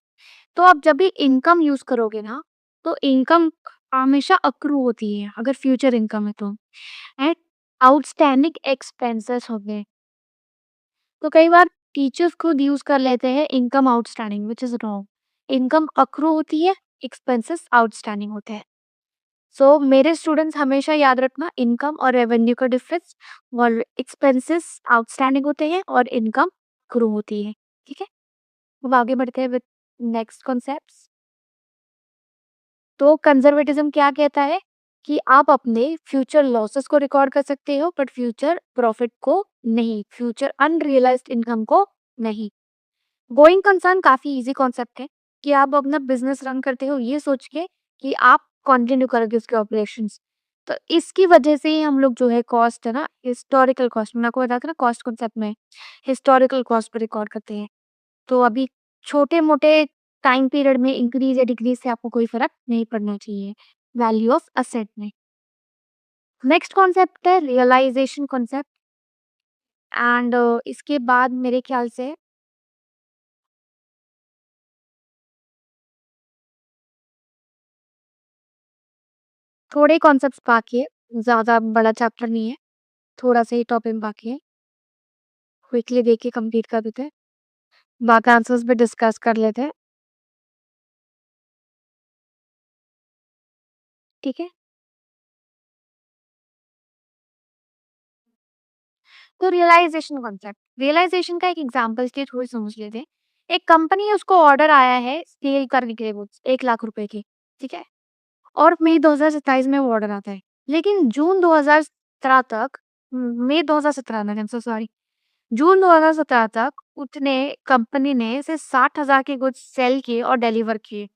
तो आप जब भी इनकम यूज करोगे ना, तो इनकम हमेशा अक्रू होती है अगर फ्यूचर इनकम है तो। एंड आउटस्टैंडिंग एक्सपेंसेस हो गए। तो कई बार टीचर्स खुद यूज कर लेते हैं income outstanding, which is wrong. Income accrue होती है, एक्सपेंसेस आउटस्टैंडिंग होते हैं। सो मेरे स्टूडेंट्स हमेशा याद रखना इनकम और रेवेन्यू का डिफरेंस। और एक्सपेंसेस आउटस्टैंडिंग होते हैं और इनकम ग्रो होती है। ठीक है, अब आगे बढ़ते हैं विद नेक्स्ट कॉन्सेप्ट्स। तो कंजर्वेटिज्म क्या कहता है कि आप अपने फ्यूचर लॉसेस को रिकॉर्ड कर सकते हो बट फ्यूचर प्रॉफिट को नहीं, फ्यूचर अनरियलाइज्ड इनकम को नहीं। गोइंग कंसर्न काफी इजी कॉन्सेप्ट है कि आप अपना बिजनेस रन करते हो ये सोच के कि आप कंटिन्यू करोगे उसके ऑपरेशंस। तो इसकी वजह से ही हम लोग जो है कॉस्ट है ना, हिस्टोरिकल कॉस्ट, मैंने आपको बताया था ना कॉस्ट कॉन्सेप्ट में हिस्टोरिकल कॉस्ट पर रिकॉर्ड करते हैं। तो अभी छोटे मोटे टाइम पीरियड में इंक्रीज या डिक्रीज से आपको कोई फर्क नहीं पड़ना चाहिए वैल्यू ऑफ असेट में। नेक्स्ट कॉन्सेप्ट है रियलाइजेशन कॉन्सेप्ट। एंड इसके बाद मेरे ख्याल से थोड़े कॉन्सेप्ट्स बाकी है, ज़्यादा बड़ा चैप्टर नहीं है, थोड़ा-सा ही टॉपिक बाकी है। क्विकली देख के कंप्लीट कर देते हैं, बाकी आंसर्स भी डिस्कस कर लेते हैं, ठीक है? तो रियलाइज़ेशन का एक एग्ज़ाम्पल के थ्रू समझ लेते हैं। एक कंपनी है, उसको ऑर्डर आया है सेल करने के लिए गुड्स 1 लाख रुपए की, ठीक है? और मई 2027 में वो ऑर्डर आता है। लेकिन जून 2017 तक मई 2017 नहीं, आई एम सो सॉरी, जून 2017 तक उसने कंपनी ने सिर्फ 60,000 के गुड्स सेल किए और डिलीवर किए।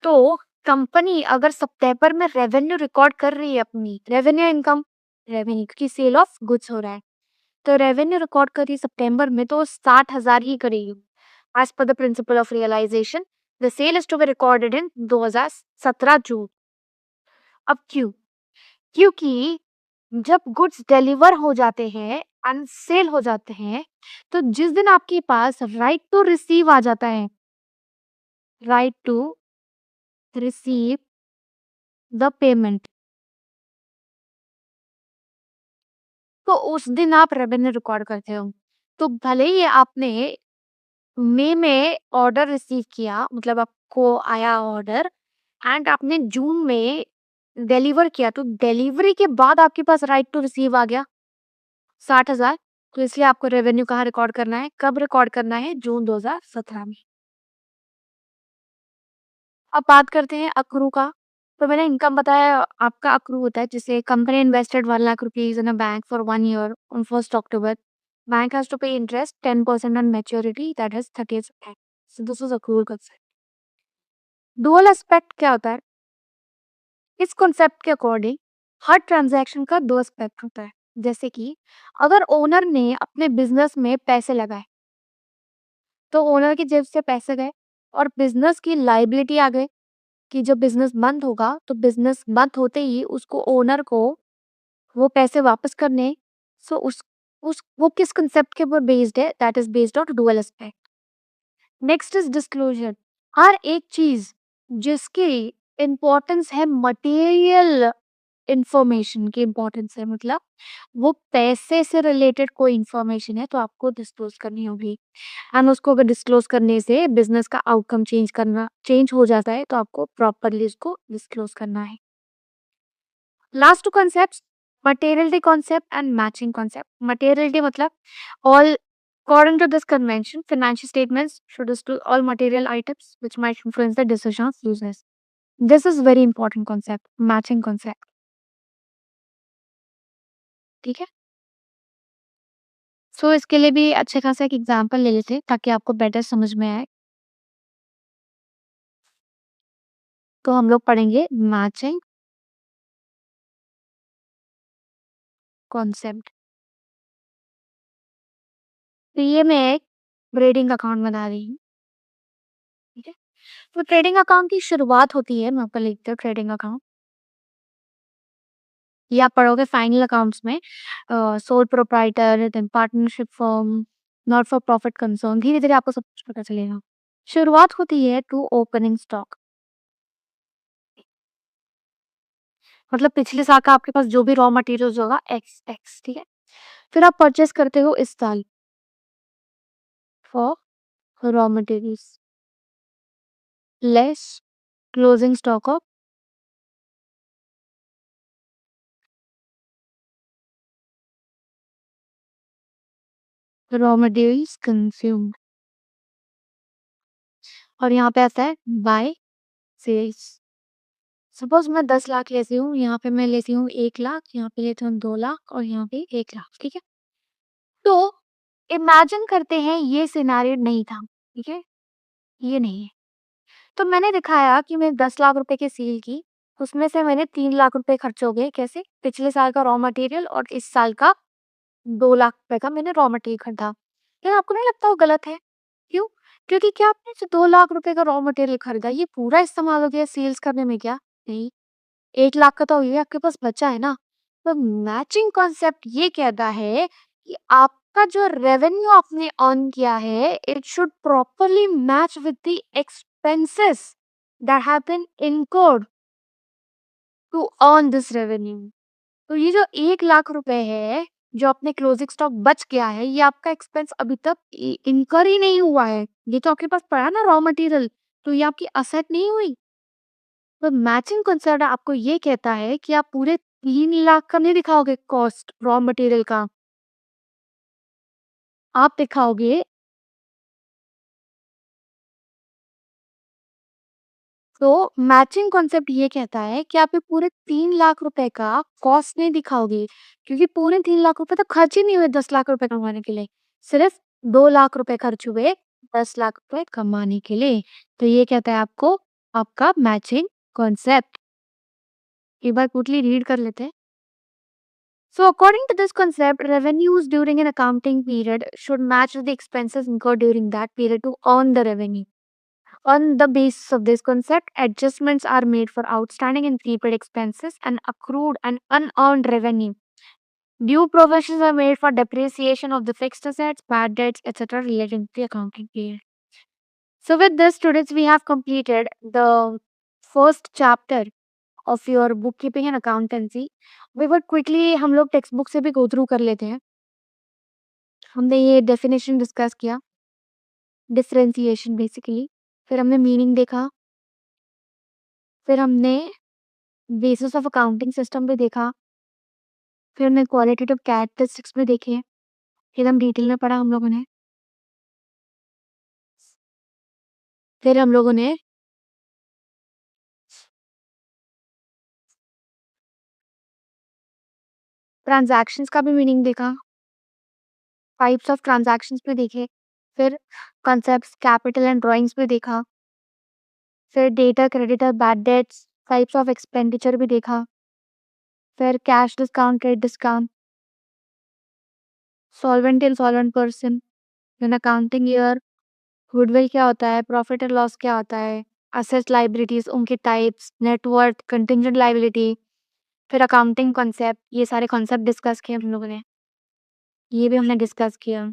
तो कंपनी अगर सितंबर में रेवेन्यू रिकॉर्ड कर रही है, अपनी रेवेन्यू इनकम, रेवेन्यू क्योंकि सेल ऑफ गुड्स हो रहा है, तो रेवेन्यू रिकॉर्ड कर रही है सितंबर में, तो 60,000 ही करेगी। As per the principle of realization, the sale is to be recorded in 2017 June. अब क्यों? क्योंकि जब गुड्स डिलीवर हो जाते हैं, अनसेल हो जाते हैं, तो जिस दिन आपके पास राइट टू रिसीव आ जाता है, right to receive the payment, तो उस दिन आप रेवेन्यू रिकॉर्ड करते हो। तो भले ही आपने मई में ऑर्डर रिसीव किया, मतलब आपको आया ऑर्डर, एंड आपने जून में डिलीवर किया, तो डिलीवरी के बाद आपके पास राइट टू रिसीव आ गया 60,000, तो इसलिए आपको रेवेन्यू कहाँ रिकॉर्ड करना है, कब रिकॉर्ड करना है? जून 2017 में। अब बात करते हैं अक्रू का। तो मैंने इनकम बताया, आपका अक्रू होता है जिसे company invested 1 lakh rupees in a bank for 1 year on 1st October. Bank has to pay interest 10% on maturity, that is 30th September. So this is accrual concept. Dual aspect क्या होता है? इस concept के according हर transaction का 2 aspect होता है। जैसे कि अगर ओनर ने अपने बिजनेस में पैसे लगाए, तो ओनर की जेब से पैसे गए और बिजनेस की लायबिलिटी आ गई कि जब बिजनेस बंद होगा, तो बिजनेस बंद होते ही उसको, ओनर को, वो पैसे वापस करने। सो उस वो किस कंसेप्ट के ऊपर बेस्ड है? That is based on dual aspect. Next is disclosure. हर एक चीज जिसकी इंपॉर्टेंस है, मटेरियल इंफॉर्मेशन की इंपॉर्टेंस है, मतलब वो पैसे से रिलेटेड कोई इंफॉर्मेशन है, तो आपको डिस्क्लोज करनी होगी। एंड उसको अगर डिस्क्लोज करने से बिजनेस का आउटकम चेंज हो जाता है, तो आपको प्रॉपरली उसको डिस्क्लोज करना है। Last two concepts, materiality concept and matching concept. Materiality मतलब all, according to this convention, financial statements should disclose all material items which might influence the decisions users. This is very important concept, matching concept. ठीक है? सो इसके लिए भी अच्छे खासा एक example ले लेते हैं ताकि आपको बेटर समझ में आए। तो हम लोग पढ़ेंगे मैचिंग कॉन्सेप्ट। तो ये मैं एक ट्रेडिंग अकाउंट बना रही हूँ, ठीक है? तो ट्रेडिंग अकाउंट की शुरुआत होती है, मैं आपको लिखती हूँ ट्रेडिंग अकाउंट। ये आप पढ़ोगे फाइनल अकाउंट्स में, sole proprietor, then partnership firm, not for profit concern, धीरे-धीरे आपको सब कुछ पता चलेगा। शुरुआत होती है टू ओपनिंग स्टॉक, मतलब पिछले साल का आपके पास जो भी रॉ मटेरियल्स होगा एक्स एक्स, ठीक है? फिर आप परचेस करते हो इस साल for raw materials less closing stock of raw materials consumed, और यहाँ पे आता है बाय सेल्स। सपोज मैं 10 लाख लेती हूँ, यहाँ पे मैं लेती हूँ 1 लाख, यहाँ पे लेती हूँ 2 लाख और यहाँ पे 1 लाख, ठीक है? तो इमेजिन करते हैं ये सिनेरियो नहीं था, ठीक है? ये नहीं है। तो मैंने दिखाया कि मैं 10 लाख रुपए की सेल की, उसमें से मैंने 3 लाख रुपए खर्च हो गए, कैसे? पिछले साल का रॉ मटेरियल और इस साल का 2 लाख रुपए का मैंने रॉ मटेरियल खरीदा। क्या आपको नहीं लगता वो गलत है? क्यों? क्योंकि क्या आपने जो 2 लाख रुपए का रॉ मटेरियल खरीदा, ये पूरा इस्तेमाल हो गया सेल्स करने में क्या? नहीं। 1 लाख का तो ये आपके पास बचा है ना। तो मैचिंग कॉन्सेप्ट ये कहता है कि आपका जो रेवेन्यू आपने अर्न किया है, it should properly match with the expenses that have been incurred to earn this revenue. तो ये जो 1 लाख रुपए है, जो अपने क्लोजिंग स्टॉक बच गया है, ये आपका एक्सपेंस अभी तक इनकर ही नहीं हुआ है। ये तो आपके पास पड़ा ना रॉ मटेरियल, तो ये आपकी असेट नहीं हुई। तो मैचिंग कंसेप्ट आपको ये कहता है कि आप पूरे 3 लाख का नहीं दिखाओगे कॉस्ट रॉ मटेरियल का, आप दिखाओगे। तो मैचिंग कॉन्सेप्ट ये कहता है कि आप ये पूरे 3 लाख रुपए का कॉस्ट नहीं दिखाओगे, क्योंकि पूरे 3 लाख रुपए तो खर्च ही नहीं हुए 10 लाख रुपए कमाने के लिए। सिर्फ 2 लाख रुपए खर्च हुए 10 लाख रुपए कमाने के लिए। तो ये कहता है आपको आपका मैचिंग कॉन्सेप्ट। एक बार क्विकली रीड कर लेते हैं। So according to this concept, revenues during an accounting period should match the expenses incurred during that period to earn the revenue. On the basis of this concept, adjustments are made for outstanding and prepaid expenses and accrued and unearned revenue. Due provisions are made for depreciation of the fixed assets, bad debts, etc. relating to the accounting period. So with this, students, we have completed the first chapter of your bookkeeping and accountancy. We would quickly हम लोग text book से भी go through कर लेते हैं। हमने ये definition discuss किया, डिफरेंशिएशन बेसिकली, फिर हमने मीनिंग देखा, फिर हमने बेसिस ऑफ अकाउंटिंग सिस्टम भी देखा, फिर हमने क्वालिटेटिव कैरेक्टरिस्टिक्स भी देखे, एकदम डिटेल में पढ़ा हम लोगों ने। फिर हम लोगों ने ट्रांजैक्शंस का भी मीनिंग देखा, टाइप्स ऑफ ट्रांजैक्शंस भी देखे, फिर कॉन्सेप्ट्स कैपिटल एंड ड्राइंग्स भी देखा, फिर debtor creditor bad debts types of expenditure भी देखा, फिर cash discount credit discount, solvent insolvent person in accounting year, goodwill क्या होता है, प्रॉफिट एंड लॉस क्या होता है, असेट्स लाइबिलिटीज उनके टाइप्स, नेटवर्थ, कंटिंजेंट लाइबिलिटी, फिर अकाउंटिंग कॉन्सेप्ट, ये सारे कॉन्सेप्ट डिस्कस किए हम लोगों ने, ये भी हमने डिस्कस किया।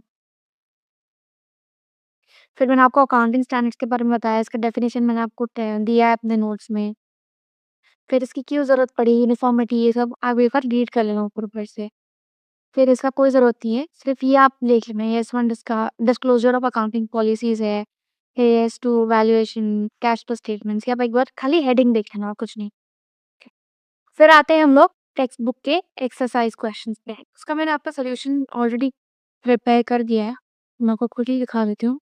फिर मैंने आपको अकाउंटिंग स्टैंडर्ड्स के बारे में बताया, इसका डेफिनेशन मैंने आपको दिया है अपने नोट्स में। फिर इसकी क्यों जरूरत पड़ी, यूनिफॉर्मिटी, ये सब आप एक बार रीड कर लेना ऊपर ऊपर से। फिर इसका कोई जरूरत नहीं है, सिर्फ ये आप देख लेना, ये one disclosure of accounting policies है, AS two valuation, cash flow statements, आप एक बार खाली हेडिंग देख लेना और कुछ नहीं। फिर आते हैं हम लोग टेक्स्ट बुक के एक्सरसाइज क्वेश्चंस पे। उसका मैंने आपका सोल्यूशन ऑलरेडी प्रिपेयर कर दिया है, मैं आपको खुद ही दिखा देती हूँ।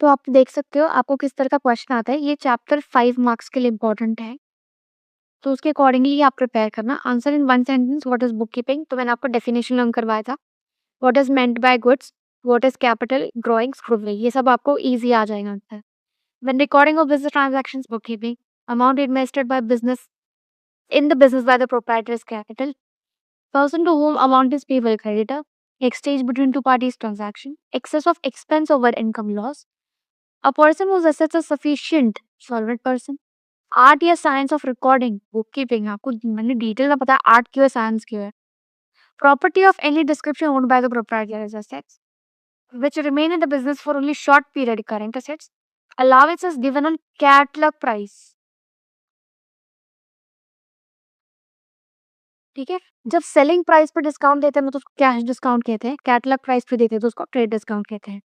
तो आप देख सकते हो आपको किस तरह का क्वेश्चन आता है। ये चैप्टर 5 मार्क्स के लिए इम्पोर्टेंट है, तो उसके अकॉर्डिंगली आप प्रिपेयर करना। Answer in one sentence what is book keeping, तो मैंने आपको डेफिनेशन लर्न करवाया था। What is meant by goods, what is capital, drawings, goodwill, ये सब आपको इजी आ जाएगा answer. When recording of business transactions, book keeping. Amount invested by business in the business by the proprietor's capital. Person to whom amount is payable, creditor. Exchange between two parties, transaction. Excess of expense over income loss. A person whose assets are sufficient, solvent person. Art या science of recording, book keeping, आपको मैंने detail में पता है art क्यों है science क्यों है। Property of any description owned by the proprietor assets which remain in the business for only short period, current assets. Allowances given on catalog price. ठीक है, जब सेलिंग प्राइस पर डिस्काउंट देते हैं तो उसको कैश डिस्काउंट कहते हैं, कैटलॉग प्राइस पे देते हैं तो उसको ट्रेड डिस्काउंट कहते हैं।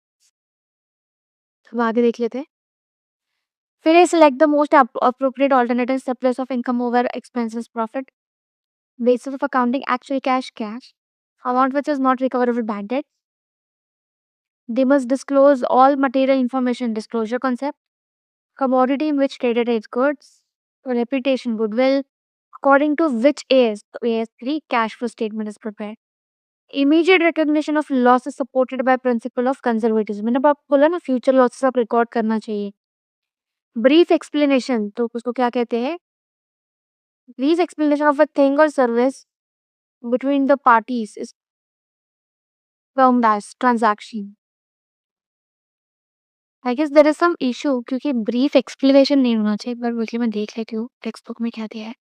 अब आगे देख लेते हैं। फिर ये select the most appropriate alternative surplus of income over expenses profit, basis of accounting actual cash, amount which is not recoverable bad debt. They must disclose all material information, disclosure concept, commodity in which traded is goods, reputation, goodwill, according to which AS, so AS3 cash flow statement is prepared. Immediate recognition of loss is supported by principle of conservatism। मैंने आपको बोला ना future losses आप record करना चाहिए। Brief explanation, तो उसको क्या कहते हैं, brief explanation of a thing और service between the parties is termed as transaction. I guess there is some issue, क्योंकि ब्रीफ एक्सप्लेनेशन नहीं होना चाहिए, पर मुझे मैं देख लेती हूँ टेक्स्ट बुक में क्या दिया है।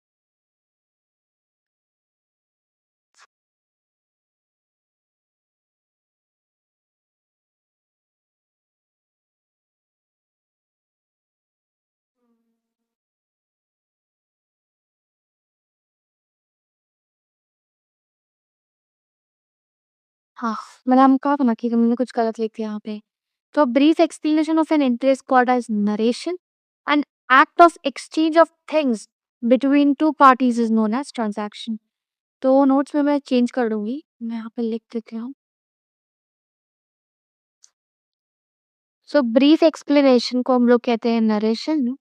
हाँ, मैंने हम कहा था ना कि हमने कुछ गलत लिख दिया यहाँ पे। तो brief explanation of an interest called as narration, an act of exchange of things between two parties is known as transaction. तो नोट्स में मैं चेंज कर दूंगी, मैं यहाँ पे लिख देती हूँ। सो ब्रीफ एक्सप्लेनेशन को हम लोग कहते हैं नरेशन,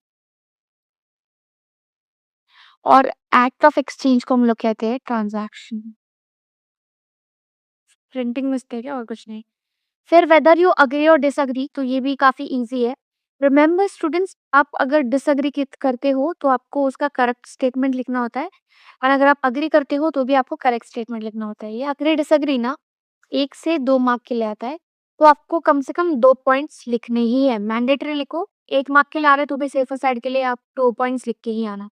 और एक्ट ऑफ एक्सचेंज को हम लोग कहते हैं ट्रांजैक्शन। प्रिंटिंग मिस्टेक है और कुछ नहीं। फिर वेदर यू अग्री और डिसएग्री, तो ये भी काफी इजी है। रिमेंबर स्टूडेंट्स, आप अगर डिसएग्री करते हो तो आपको उसका करेक्ट स्टेटमेंट लिखना होता है, और अगर आप अग्री करते हो तो भी आपको करेक्ट स्टेटमेंट लिखना होता है। ये अग्री डिसएग्री ना 1 से 2 मार्क के लिए आता है, तो आपको कम से कम 2 पॉइंट्स लिखने ही है, मैंडेटरी लिखो। 1 मार्क के लिए आ रहा है तो भी सेफर साइड के लिए आप 2 पॉइंट्स लिख के ही आना।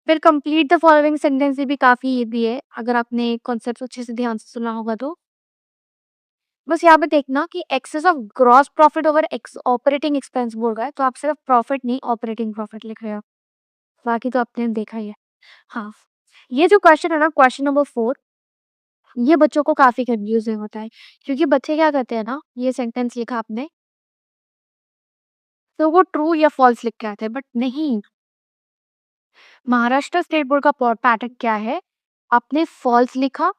फिर कंप्लीट द फॉलोइंग सेंटेंस, ये भी काफी इजी है अगर आपने कॉन्सेप्ट अच्छे से ध्यान से सुना होगा तो। बस यहाँ पे देखना कि excess of gross profit over ex operating expense बोल रहा है, तो आप सिर्फ प्रॉफिट नहीं ऑपरेटिंग प्रॉफिट लिख रहे हो, बाकी तो आपने देखा ही है। हाँ, ये जो क्वेश्चन है ना, क्वेश्चन नंबर 4, ये बच्चों को काफी कंफ्यूजिंग होता है, क्योंकि बच्चे क्या करते हैं ना, ये सेंटेंस लिखा आपने तो वो ट्रू या फॉल्स लिख के आते हैं, बट नहीं। महाराष्ट्र स्टेट बोर्ड का पैटर्न क्या है, आपने फॉल्स लिखा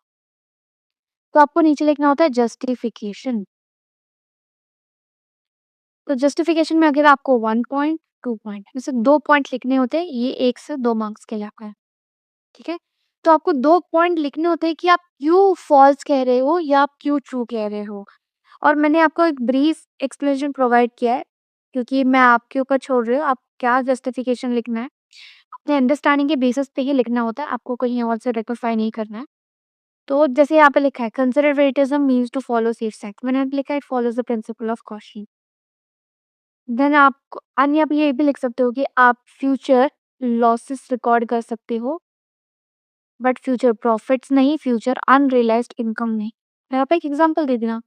तो आपको नीचे लिखना होता है जस्टिफिकेशन। तो जस्टिफिकेशन में अगर आपको 1 पॉइंट 2 पॉइंट जैसे 2 पॉइंट लिखने होते हैं, ये 1 से 2 मार्क्स के लिए आपका है, ठीक है। तो आपको 2 पॉइंट लिखने होते हैं कि आप क्यों फॉल्स कह रहे हो या आप क्यों ट्रू कह रहे हो। और मैंने आपको एक ब्रीफ एक्सप्लेनेशन प्रोवाइड किया है, क्योंकि मैं आपके ऊपर छोड़ रही हूँ आप क्या जस्टिफिकेशन लिखना है। अपने अंडरस्टैंडिंग के बेसिस पे ही लिखना होता है, आपको कहीं और से रेक्टिफाई नहीं करना है। तो जैसे यहाँ पे लिखा है conservatism means to follow safe act, मैंने लिखा है it follows the principle of caution. Then आप अन्य आप ये भी लिख सकते हो कि आप फ्यूचर लॉसेस रिकॉर्ड कर सकते हो, बट फ्यूचर प्रॉफिट्स नहीं, फ्यूचर अनरियलाइज्ड इनकम नहीं। मैं आप एक एग्जांपल दे देना,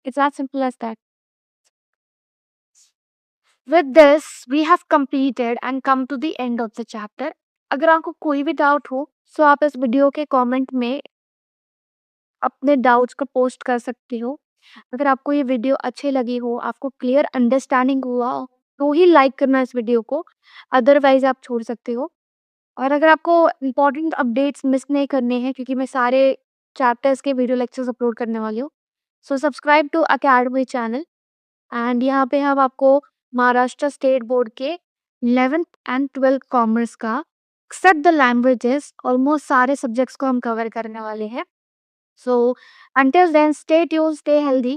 it's as simple as that. With this we have completed and come to the end of the chapter. अगर आपको कोई भी डाउट हो तो आप इस वीडियो के कमेंट में अपने डाउट्स को पोस्ट कर सकते हो। अगर आपको ये वीडियो अच्छी लगी हो, आपको क्लियर अंडरस्टैंडिंग हुआ हो, तो ही लाइक करना इस वीडियो को, अदरवाइज आप छोड़ सकते हो। और अगर आपको इम्पोर्टेंट अपडेट्स मिस नहीं करने हैं, क्योंकि मैं सारे चैप्टर्स के वीडियो लेक्चर्स अपलोड करने वाली हूँ, so subscribe to academy channel. And यहाँ पे हम आपको महाराष्ट्र स्टेट बोर्ड के 11th एंड 12th कॉमर्स का एक्सेप्ट द लैंग्वेजेस ऑलमोस्ट सारे सब्जेक्ट्स को हम कवर करने वाले हैं। सो until then, stay tuned, stay healthy.